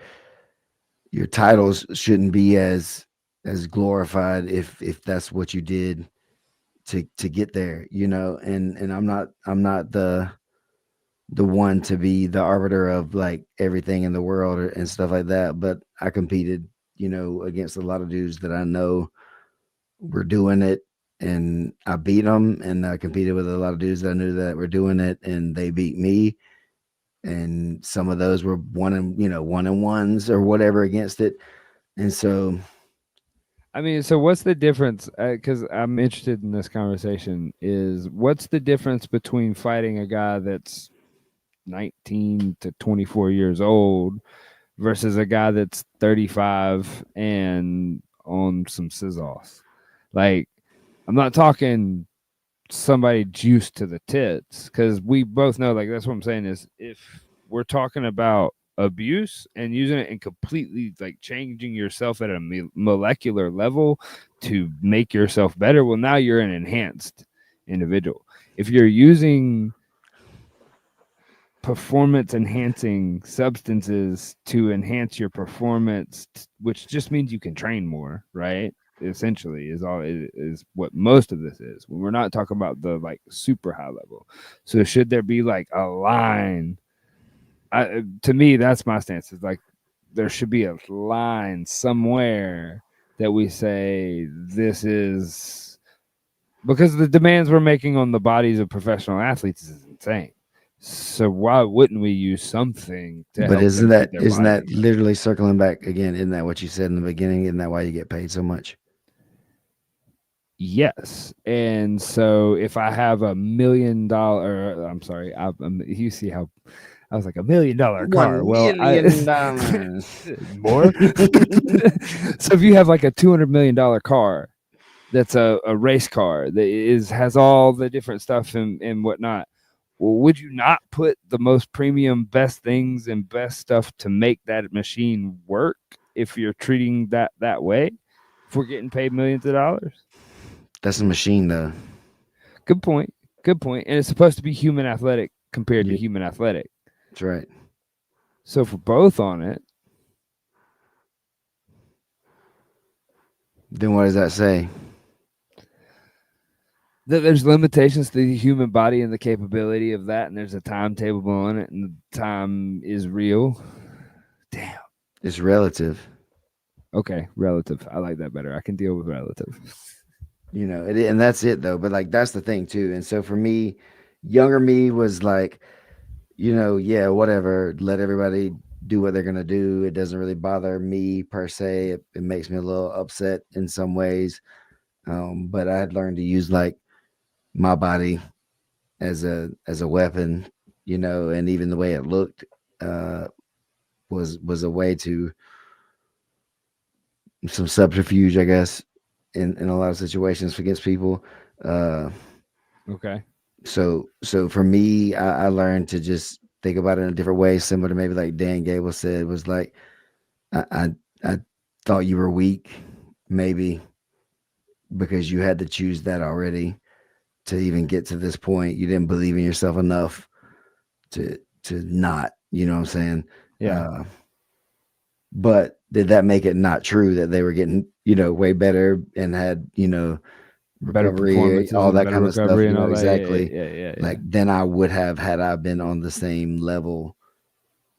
titles shouldn't be as glorified if that's what you did to get there, and I'm not the one to be the arbiter of like everything in the world and stuff like that. But I competed, against a lot of dudes that I know were doing it, and I beat them. And I competed with a lot of dudes that I knew that were doing it, and they beat me. and some of those were one and ones or whatever against it. And so I mean, so what's the difference? Because I'm interested in this conversation. Is what's the difference between fighting a guy that's 19 to 24 years old versus a guy that's 35 and on some sizzles? Like, I'm not talking somebody juiced to the tits, because we both know, like, that's what I'm saying is, if we're talking about abuse and using it and completely like changing yourself at a molecular level to make yourself better, well, now you're an enhanced individual. If you're using performance enhancing substances to enhance your performance, which just means you can train more, right? Essentially, is what most of this is. When we're not talking about the like super high level. So should there be like a line? To me, that's my stance. Is like there should be a line somewhere that we say this is, because the demands we're making on the bodies of professional athletes is insane. So why wouldn't we use something to but help isn't them that keep their isn't body? that literally circling back again? Isn't that what you said in the beginning? Isn't that why you get paid so much? Yes. And so if I have $1 million, I'm sorry, you see how I was like $1 million car. $1 Well, million. more. So if you have like a $200 million car, that's a race car that has all the different stuff and whatnot. Well, would you not put the most premium, best things and best stuff to make that machine work if you're treating that way? If we're getting paid millions of dollars? That's a machine, though. Good point. Good point. And it's supposed to be human athletic compared to Yeah, human athletic. that's right. So if we're both on it, Then what does that say? there's limitations to the human body and the capability of that, and there's a timetable on it, and the time is real. Damn. It's relative. Okay, relative. I like that better. I can deal with relative. And that's it though. But like that's the thing too. And so for me, younger me was like, yeah, whatever. Let everybody do what they're gonna do. It doesn't really bother me per se. It makes me a little upset in some ways. But I had learned to use like my body as a weapon, and even the way it looked uh, was a way to some subterfuge, I guess, in a lot of situations against people. Uh, Okay. so for me, I learned to just think about it in a different way, similar to maybe like Dan Gable said, was like I thought you were weak, maybe because you had to choose that already to even get to this point. You didn't believe in yourself enough to not, you know what I'm saying? Yeah. Uh, but did that make it not true that they were getting, way better and had, Better recovery, performances all and that better kind of stuff, recovery and all that. exactly. Yeah, yeah, yeah, yeah. Like then I would have had I been on the same level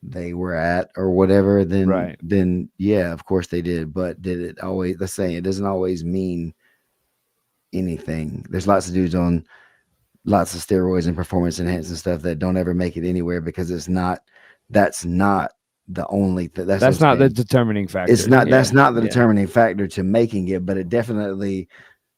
they were at or whatever, then Right. then yeah, of course they did. But did it always, the saying, it doesn't always mean anything. There's lots of dudes on lots of steroids and performance enhancing stuff that don't ever make it anywhere because that's not the only that's what That's I'm not the saying. determining It's factor. not Yeah. That's not the Yeah. determining factor to making it, but it definitely,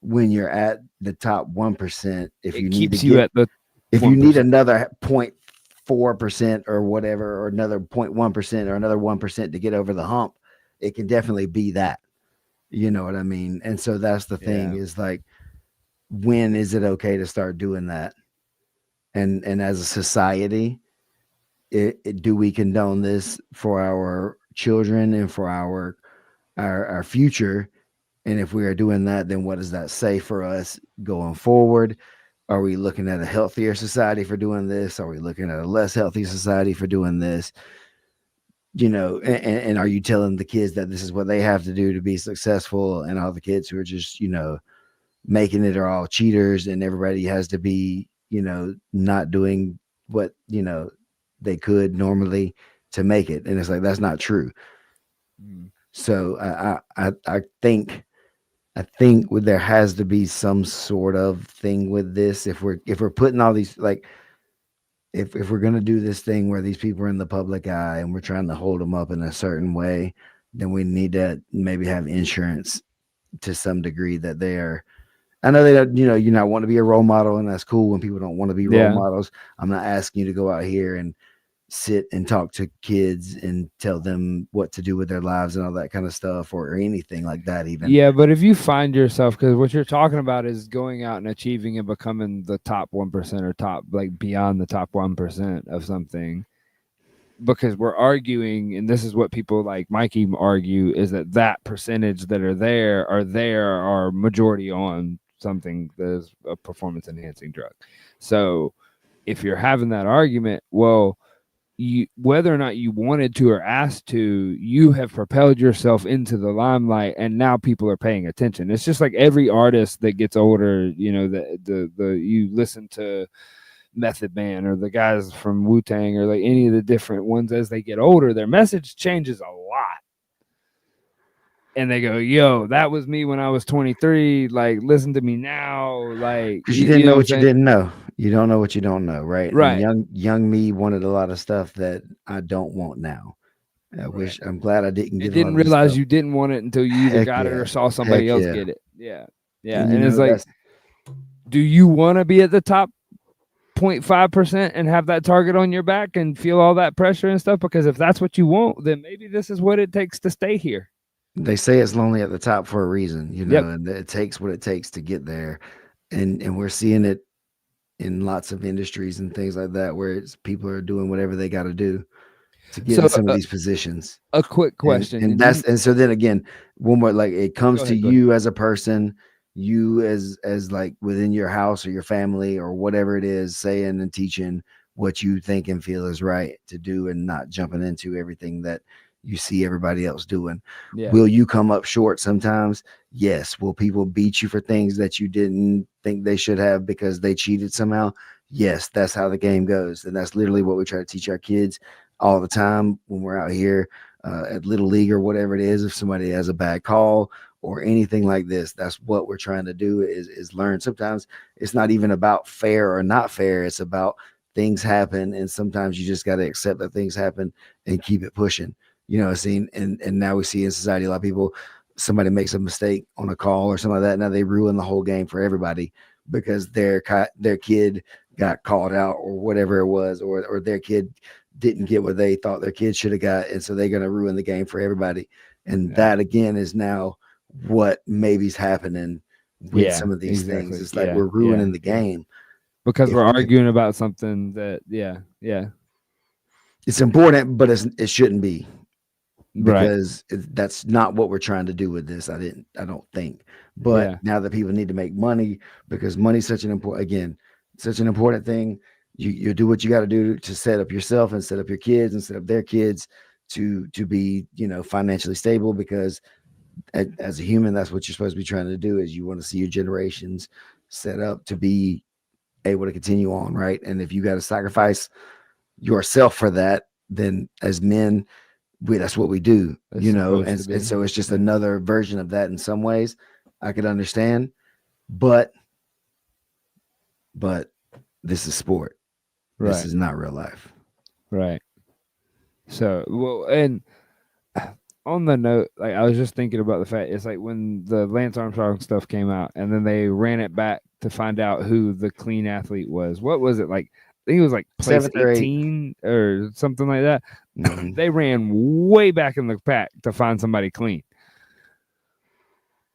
when you're at the top 1%, if you It need to keeps you get at the if you need 1%. another 0.4% or whatever, or another 0.1% or another 1% to get over the hump, it can definitely be that. You know what I mean? And so that's the thing, Yeah. is like, when is it okay to start doing that? And as a society, do we condone this for our children and for our future? And if we are doing that, then what does that say for us going forward? Are we looking at a healthier society for doing this? Are we looking at a less healthy society for doing this? And are you telling the kids that this is what they have to do to be successful, and all the kids who are just, making it are all cheaters, and everybody has to be, not doing what, they could normally to make it. And it's like, that's not true. Mm. So I think there has to be some sort of thing with this. If we're putting all these, like, if we're gonna do this thing where these people are in the public eye and we're trying to hold them up in a certain way, then we need to maybe have insurance to some degree that they are. I know that you not want to be a role model, and that's cool when people don't want to be role Yeah. models. I'm not asking you to go out here and sit and talk to kids and tell them what to do with their lives and all that kind of stuff, or anything like that. Even Yeah, but if you find yourself, because what you're talking about is going out and achieving and becoming the top 1% or top, like beyond the top 1% of something, because we're arguing, and this is what people like Mikey argue, is that that percentage that are majority on something that's a performance enhancing drug. So if you're having that argument, well, you, whether or not you wanted to or asked to, you have propelled yourself into the limelight, and now people are paying attention. It's just like every artist that gets older, the you listen to Method Man or the guys from Wu Tang or like any of the different ones, as they get older, their message changes a lot. And they go, yo, that was me when I was 23. Like, listen to me now. Like, because you didn't you know know what I'm what you saying? didn't know. You don't know what you don't know, right? And Right. young me wanted a lot of stuff that I don't want now. Right. I'm glad I didn't And get a lot didn't of the realize stuff. you didn't want it until you either Heck got it or yeah. saw somebody Heck else yeah. get it. Yeah. Yeah. And And it's like, that's do you want to be at the top 0.5% and have that target on your back and feel all that pressure and stuff? Because if that's what you want, then maybe this is what it takes to stay here. they say it's lonely at the top for a reason, Yep. and it takes what it takes to get there. And we're seeing it in lots of industries and things like that where people are doing whatever they got to do to get So, in some of these positions. a quick and question. and And you that's and so then again, one more, like, it comes go to ahead, go ahead. you as a person, you as like within your house or your family or whatever it is, saying and teaching what you think and feel is right to do, and not jumping into everything that you see everybody else doing. Yeah. Will you come up short sometimes? Yes. Will people beat you for things that you didn't think they should have because they cheated somehow? Yes, that's how the game goes, and that's literally what we try to teach our kids all the time when we're out here at little league or whatever it is. If somebody has a bad call or anything like this, that's what we're trying to do, is learn. Sometimes it's not even about fair or not fair, it's about things happen, and sometimes you just got to accept that things happen and keep it pushing. See, and now we see in society a lot of people, somebody makes a mistake on a call or something like that, now they ruin the whole game for everybody because their kid got called out or whatever it was, or their kid didn't get what they thought their kids should have got, and so they're going to ruin the game for everybody. And Yeah. that again is now what maybe's happening with Yeah. some of these things. Exactly. It's like Yeah. we're Yeah. ruining the Yeah. game. Because we're If arguing about something that, yeah. Yeah. it's important, but it shouldn't be, Right. because that's not what we're trying to do with this. I don't think. But Yeah. now that people need to make money, because money's such an important, again, such an important thing. You do what you got to do to set up yourself and set up your kids and set up their kids to be, financially stable, because as a human, that's what you're supposed to be trying to do, is you want to see your generations set up to be able to continue on, right? And if you got to sacrifice yourself for that, then as men, that's what we do, It's supposed to and be. so it's just Yeah. another version of that in some ways. I could understand, but but this is sport. This Right. is not real life. Right. So, well, and on the note, like I was just thinking about the fact it's like when the Lance Armstrong stuff came out, and then they ran it back to find out who the clean athlete was. What was it like? I think it was like place Seventh or eighth. 18 or something like that. Mm-hmm. They ran way back in the pack to find somebody clean.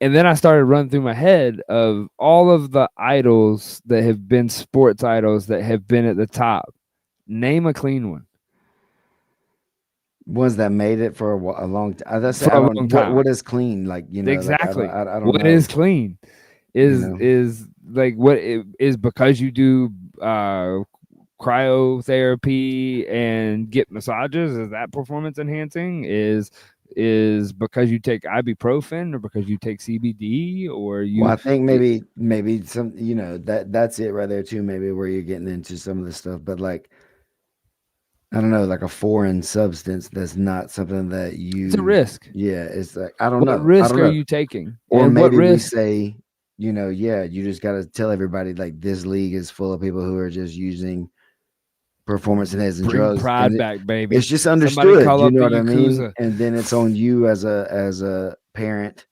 And then I started running through my head of all of the idols that have been sports idols that have been at the top. Name a clean one Ones that made it for a long time. That's for I a don't long what time. what is clean, like, like Exactly. I don't What know, is clean you know. is like what it is, because you do cryotherapy and get massages. Is that performance enhancing? Is because you take ibuprofen or because you take CBD or Well, you I think maybe some, that's it right there too. Maybe where you're getting into some of the stuff, but like, I don't know, like a foreign substance that's not something that it's a you, risk. yeah, it's like, I don't What know. I risk don't are know. you taking? Or And what maybe we risk? say, yeah, you just got to tell everybody like this league is full of people who are just using performance enhancing Bring drugs, pride back, baby. it's just Somebody understood. call You up know the what I mean? Yakuza. And then it's on you as a parent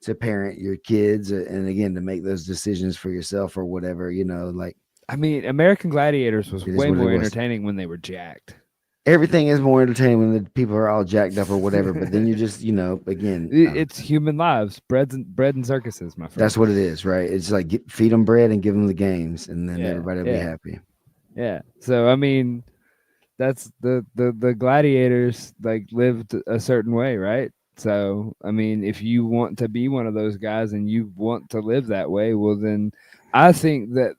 to parent your kids, and again to make those decisions for yourself or whatever. You know, like I mean, American Gladiators was it is way what it more was. entertaining when they were jacked. Everything is more entertaining when the people are all jacked up or whatever. But then you just, again, It's human lives, bread and circuses, my friend. that's what it is, right? It's like feed them bread and give them the games, and then Yeah, everybody will be yeah, happy. yeah. So I mean, that's the gladiators like lived a certain way, right? So I mean, if you want to be one of those guys and you want to live that way, well then I think that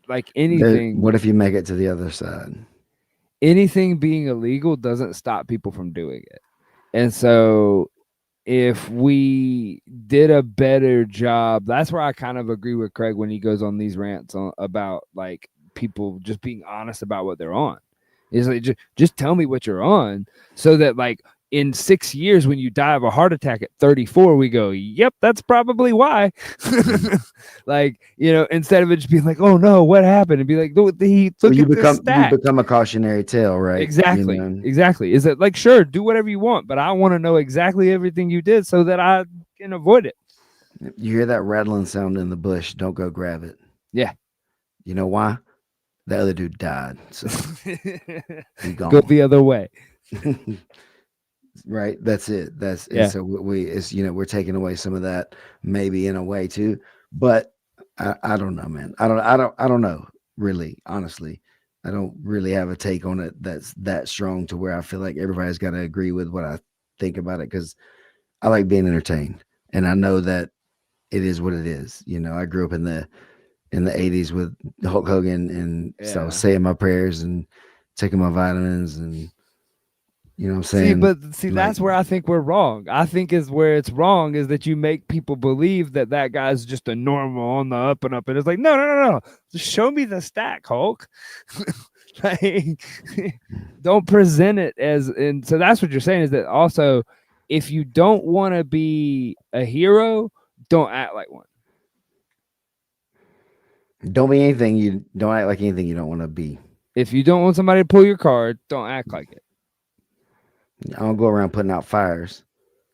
like What if you make it to the other side? anything being illegal doesn't stop people from doing it. And so if we did a better job, that's where I kind of agree with Craig when he goes on these rants about like people just being honest about what they're on. Is like just tell me what you're on, so that like in 6 years when you die of a heart attack at 34, we go, yep, that's probably why. Like, instead of it just being like, oh no, what happened, and be like, look Well, at this you stack. become a cautionary tale, right? Exactly. Exactly. Is it like, sure, do whatever you want, but I want to know exactly everything you did so that I can avoid it. You hear that rattling sound in the bush, don't go grab it. Yeah. You know why? The other dude died, so he Go gone. the other way. Right, that's it. And Yeah. so it's we're taking away some of that maybe in a way too. But I don't know, man. I don't know, really, honestly. I don't really have a take on it that's that strong to where I feel like everybody's got to agree with what I think about it, because I like being entertained, and I know that it is what it is. I grew up in the 80s with Hulk Hogan, and so I was saying my prayers and taking my vitamins, and you know what I'm saying? See, Like, that's where I think we're wrong. I think is where it's wrong is that you make people believe that guy's just a normal on the up and up, and it's like, no. Just show me the stack, Hulk. Like, don't present it as, and so that's what you're saying is that also, if you don't want to be a hero, don't act like one. don't act like anything you don't want to be. If you don't want somebody to pull your card, don't act like it. I don't go around putting out fires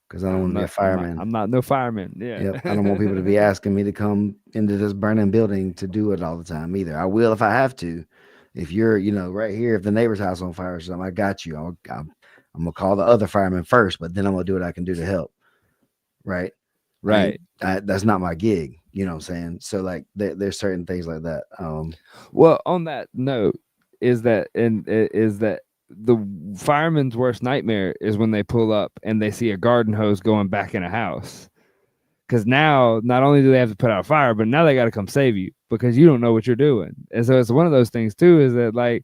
because I don't want to be a fireman. I'm not no fireman. Yeah. Yep. I don't want people to be asking me to come into this burning building to do it all the time either. I will if I have to. If you're, right here, if the neighbor's house on fire or something, I got you. I'm gonna call the other fireman first, but then I'm gonna do what I can do to help. Right. Right. That's not my gig. You know what I'm saying? So like there's certain things like that. Well, on that note, is that the fireman's worst nightmare is when they pull up and they see a garden hose going back in a house. Because now, not only do they have to put out a fire, but now they got to come save you because you don't know what you're doing. And so it's one of those things too, is that like,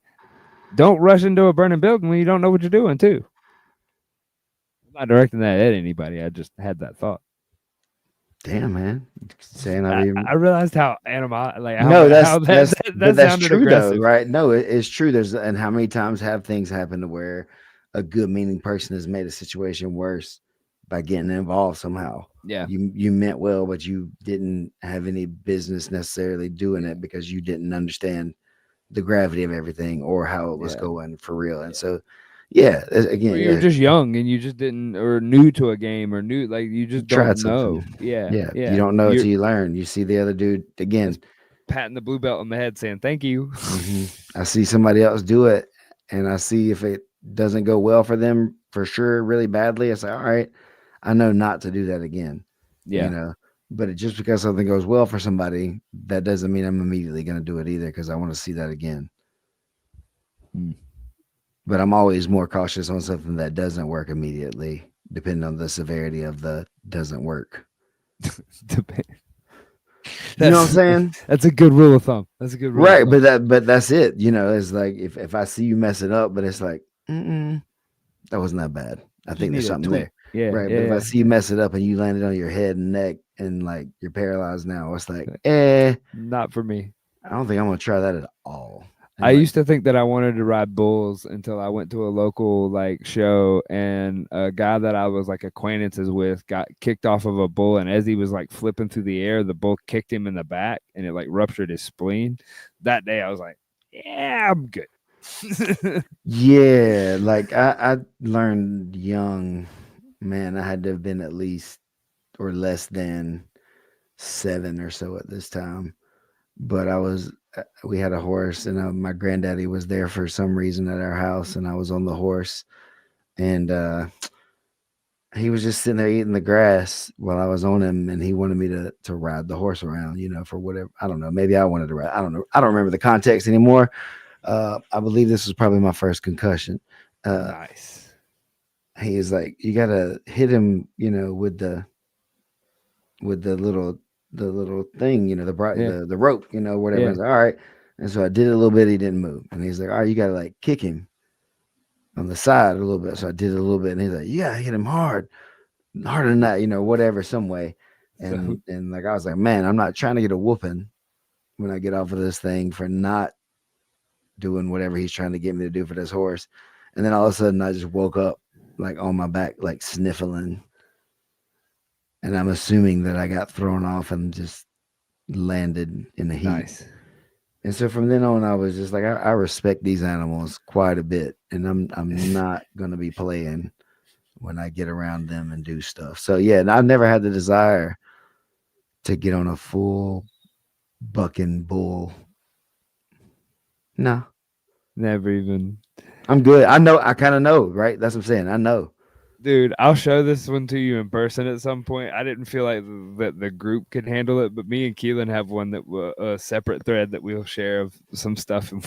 don't rush into a burning building when you don't know what you're doing too. I'm not directing that at anybody. I just had that thought. Damn, man. Saying I realized how that's sounded true aggressive. though, right? No, it's true. And how many times have things happened to where a good meaning person has made a situation worse by getting involved somehow. Yeah. You meant well, but you didn't have any business necessarily doing it because you didn't understand the gravity of everything or how it was going for real. And so again, or you're just young and you just didn't, or new to a game, or new, like you just tried don't know. something. Yeah. You don't know until you learn. You see the other dude again, patting the blue belt on the head saying thank you. I see somebody else do it, and I see if it doesn't go well for them for sure, really badly. I say, all right, I know not to do that again. Yeah. But just because something goes well for somebody, that doesn't mean I'm immediately going to do it either, because I want to see that again. But I'm always more cautious on something that doesn't work immediately, depending on the severity of the doesn't work. You know what I'm saying? That's a good rule of thumb. That's a good rule. Right, but that's it. It's like if I see you mess it up, but it's like, that wasn't that bad. I think there's something there. Yeah. Right. Yeah. But if I see you mess it up and you landed on your head and neck and like you're paralyzed now, it's like, not for me. I don't think I'm gonna try that at all. And I used to think that I wanted to ride bulls until I went to a local like show, and a guy that I was like acquaintances with got kicked off of a bull, and as he was like flipping through the air, the bull kicked him in the back and it like ruptured his spleen. That day I was like, yeah, I'm good. Yeah, like I learned young, man, I had to have been at least or less than 7 or so at this time. But we had a horse, and my granddaddy was there for some reason at our house, and I was on the horse, and he was just sitting there eating the grass while I was on him, and he wanted me to ride the horse around, for whatever. I don't know. Maybe I wanted to ride. I don't know. I don't remember the context anymore. I believe this was probably my first concussion. Uh, Nice. he is like, you gotta hit him, with the little thing, the bright Yeah. the rope, whatever. I Yeah. was like, all right. And so I did it a little bit, he didn't move. And he's like, all right, you gotta like kick him on the side a little bit. So I did it a little bit, and he's like, you gotta hit him hard, harder than that, whatever, some way. So And like I was like, man, I'm not trying to get a whooping when I get off of this thing for not doing whatever he's trying to get me to do for this horse. And then all of a sudden I just woke up like on my back, like sniffling. And I'm assuming that I got thrown off and just landed in a heap. nice. And so from then on, I was just like, I respect these animals quite a bit, and I'm not gonna be playing when I get around them and do stuff. So yeah, and I've never had the desire to get on a full bucking bull. No, Never even. I'm good. I know. I kind of know, right? That's what I'm saying. I know. Dude, I'll show this one to you in person at some point. I didn't feel like that the group could handle it, but me and Keelan have one that a separate thread that we'll share of some stuff. And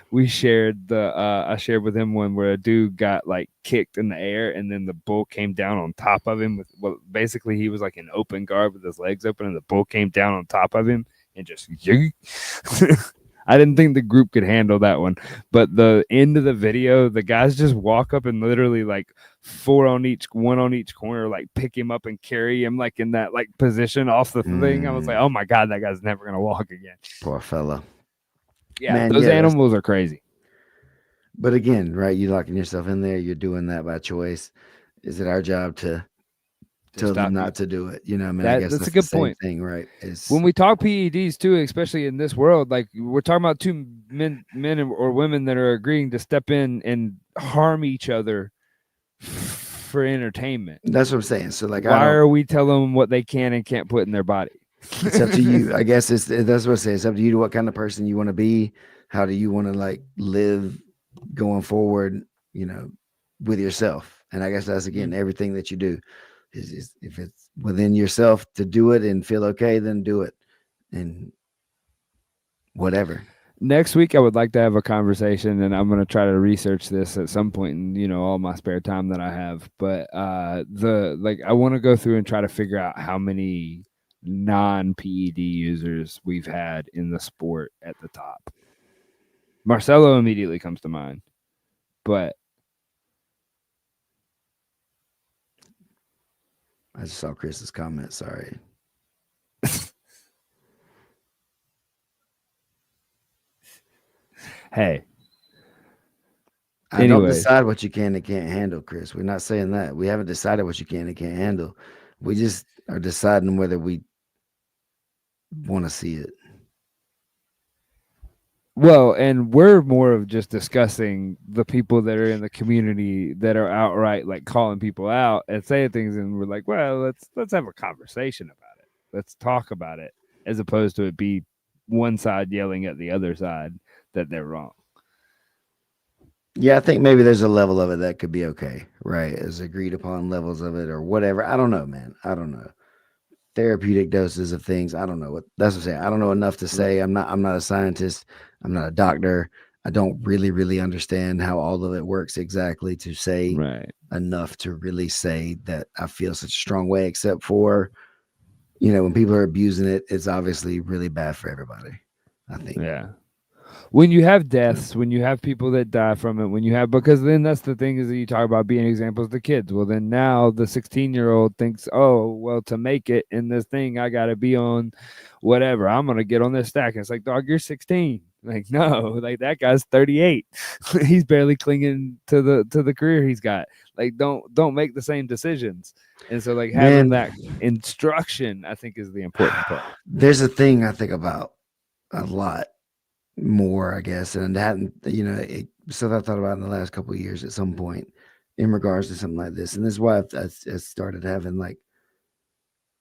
we shared the I shared with him one where a dude got like kicked in the air, and then the bull came down on top of him with, well, basically he was like in open guard with his legs open, and the bull came down on top of him and just I didn't think the group could handle that one. But the end of the video, the guys just walk up and literally like one on each corner, like pick him up and carry him like in that like position off the thing. I was like, Mm, oh my God, that guy's never gonna walk again. poor fella. Yeah, Man, those yeah, that's animals are crazy. but again, right, you locking yourself in there, you're doing that by choice. Is it our job to To tell them stop you. not to do it? I mean, I guess That's a that's the good same point. thing, right? It's When we talk PEDs too, especially in this world, like we're talking about two men or women that are agreeing to step in and harm each other for entertainment. that's what I'm saying. So like I Why don't are we telling them what they can and can't put in their body? it's up to you. I guess that's what I say. It's up to you to what kind of person you want to be. How do you want to like live going forward, you know, with yourself? And I guess that's again everything that you do is if it's within yourself to do it and feel okay, then do it. And whatever. Next week, I would like to have a conversation, and I'm going to try to research this at some point in all my spare time that I have. But I want to go through and try to figure out how many non PED users we've had in the sport at the top. Marcelo immediately comes to mind, but I just saw Chris's comment. Sorry. hey, I don't anyways, decide what you can and can't handle, Chris. We're not saying that. We haven't decided what you can and can't handle. We just are deciding whether we want to see it. well, and we're more of just discussing the people that are in the community that are outright like calling people out and saying things, and we're like, well, let's have a conversation about it. Let's talk about it, as opposed to it be one side yelling at the other side that they're wrong. Yeah, I think maybe there's a level of it that could be okay, right? As agreed upon levels of it or whatever. I don't know, man. I don't know. Therapeutic doses of things. I don't know what that's what I'm saying. I don't know enough to Right. say. I'm not a scientist. I'm not a doctor. I don't really understand how all of it works exactly to say Right. enough to really say that I feel such a strong way, except for, when people are abusing it, it's obviously really bad for everybody. I think. Yeah. When you have deaths, when you have people that die from it, when you have, because then that's the thing is that you talk about being examples to kids. Well, then now the 16-year-old thinks, oh, well, to make it in this thing, I got to be on whatever. I'm going to get on this stack. And it's like, dog, you're 16. Like, no, like that guy's 38. He's barely clinging to the career he's got. Like, don't make the same decisions. And so, like, having Man, that instruction, I think, is the important part. there's a thing I think about a lot more, I guess, and that stuff I thought about in the last couple of years at some point in regards to something like this, and this is why I started having like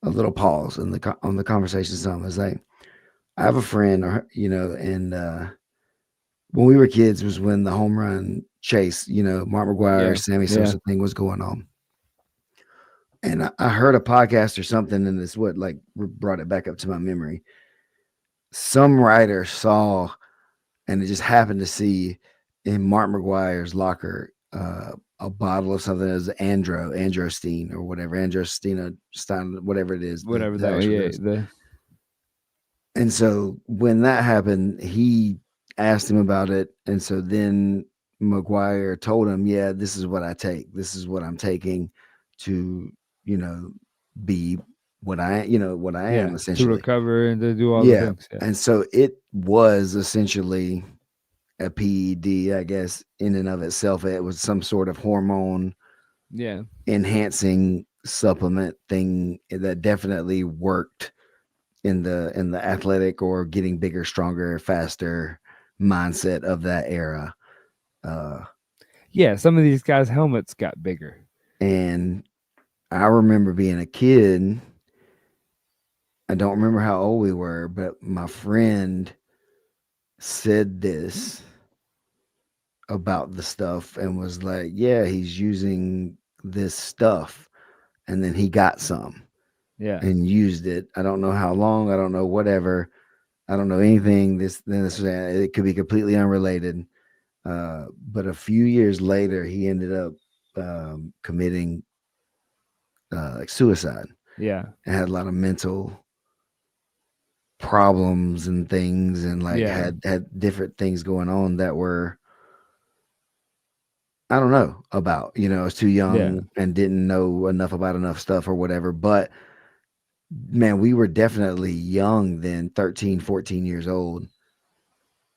a little pause in on the conversation. Some is like I have a friend, or and when we were kids was when the home run chase, Mark McGuire, Yeah. Sammy Yeah. Sosa thing was going on. And I heard a podcast or something, and it's what like brought it back up to my memory. Some writer saw, and it just happened to see in Mark McGuire's locker a bottle of something that was Androstein or whatever, Androstina Stein, whatever it is, Whatever the that one. actual Yeah. dose. The And so when that happened, he asked him about it. And so then McGuire told him, yeah, this is what I take. This is what I'm taking to, you know, be what I am yeah to essentially. recover and to do all the Yeah. things. Yeah. And so it was essentially a PED, I guess, in and of itself. It was some sort of hormone Yeah. enhancing supplement thing that definitely worked in the athletic or getting bigger, stronger, faster mindset of that era. Uh, Yeah. Some of these guys' helmets got bigger. and I remember being a kid. I don't remember how old we were, but my friend said this about the stuff and was like, "Yeah, he's using this stuff." And then he got some Yeah. and used it. I don't know how long. I don't know whatever. I don't know anything. It could be completely unrelated. But a few years later, he ended up committing like suicide Yeah. and had a lot of mental problems and things, and like Yeah. had different things going on that were I don't know about. I was too Yeah. young and didn't know enough about enough stuff or whatever. But man, we were definitely young then, 13, 14 years old.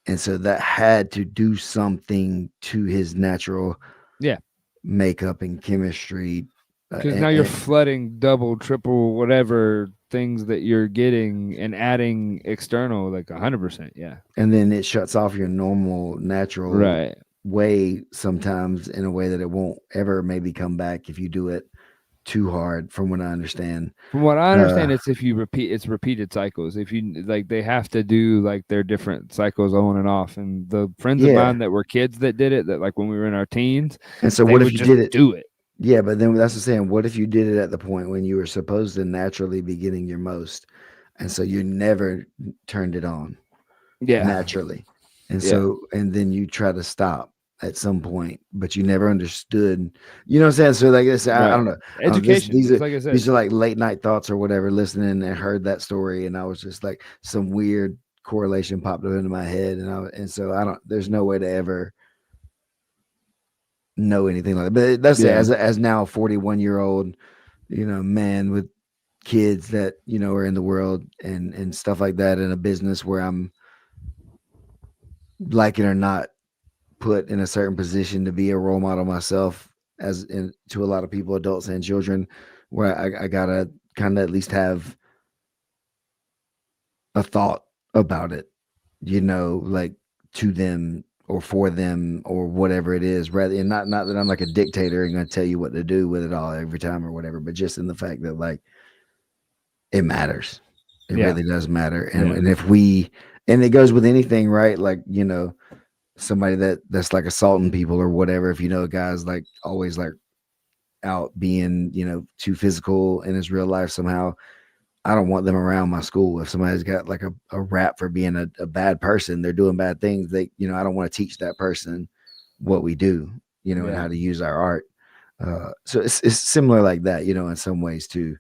And so that had to do something to his natural Yeah. makeup and chemistry. Because now you're flooding double, triple, whatever things that you're getting and adding external, like 100%. Yeah. And then it shuts off your normal, natural Right. way sometimes in a way that it won't ever maybe come back if you do it too hard, from what I understand. From what I Uh, understand, it's if you repeat, it's repeated cycles. If you like, they have to do like their different cycles on and off. And the friends of yeah. mine that were kids that did it, that like when we were in our teens, And so they what if would you just did it? do it. Yeah, but then that's what I'm saying. What if you did it at the point when you were supposed to naturally be getting your most? And so you never turned it on Yeah. naturally. And Yeah. so, and then you try to stop at some point, but you never understood. You know what I'm saying? So, like this, I Right. don't know. Education. It's like I These said. are like late night thoughts or whatever. Listening and heard that story, and I was just like, some weird correlation popped up into my head, and so I don't. There's no way to ever know anything like that. But that's it. Yeah. As now a 41-year-old, man with kids that are in the world and stuff like that, in a business where I'm, like it or not, put in a certain position to be a role model myself, as in to a lot of people, adults and children, where I gotta kind of at least have a thought about it, like to them or for them or whatever it is, rather, and not that I'm like a dictator and gonna tell you what to do with it all every time or whatever, but just in the fact that like it matters. It Yeah. really does matter. Yeah. And if we, and it goes with anything, right? Like, somebody that's like assaulting people or whatever, if a guy's like always like out being, too physical in his real life somehow, I don't want them around my school. If somebody's got like a rap for being a bad person, they're doing bad things, I don't want to teach that person what we do, and Yeah. how to use our art. So it's similar like that, in some ways too.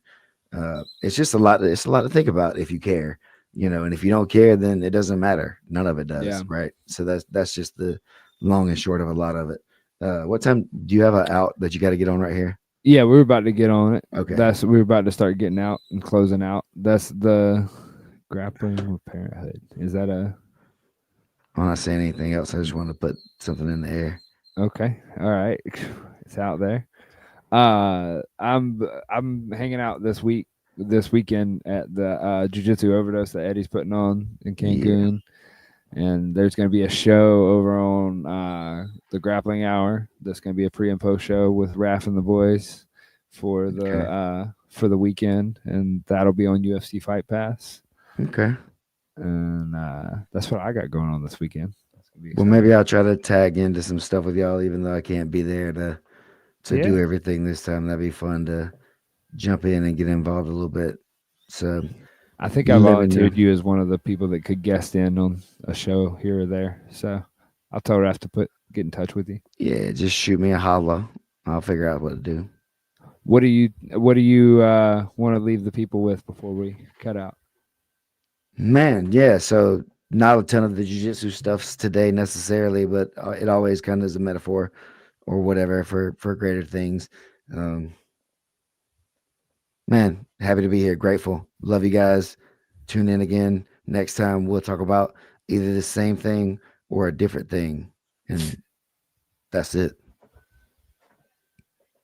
It's just a lot. It's a lot to think about if you care, and if you don't care, then it doesn't matter. None of it Yeah. does, right? So that's just the long and short of a lot of it. What time do you have a out that you got to get on right here? Yeah, we were about to get on it. Okay, That's we were about to start getting out and closing out. That's the grappling with parenthood. Is that a I'm not saying anything else. I just want to put something in the air. okay? All right, it's out there. I'm hanging out this weekend at the Jiu Jitsu overdose that Eddie's putting on in Yeah, Cancun. And there's going to be a show over on the Grappling Hour. That's going to be a pre and post show with Raph and the boys Okay. for the weekend, and that'll be on UFC Fight Pass. Okay. And that's what I got going on this weekend. That's gonna be Well, exciting. maybe I'll try to tag into some stuff with y'all, even though I can't be there to do Yeah, everything this time. That'd be fun to jump in and get involved a little bit. So I think I you let me know. volunteered you as one of the people that could guest in on a show here or there. So I'll tell Raph to get in touch with you. Yeah, just shoot me a holla. I'll figure out what to do. What do you want to leave the people with before we cut out? Man, yeah. So not a ton of the jujitsu stuffs today necessarily, but it always kind of is a metaphor or whatever for greater things. Um, man, happy to be here. Grateful. Love you guys. Tune in again next time. We'll talk about either the same thing or a different thing, and that's it.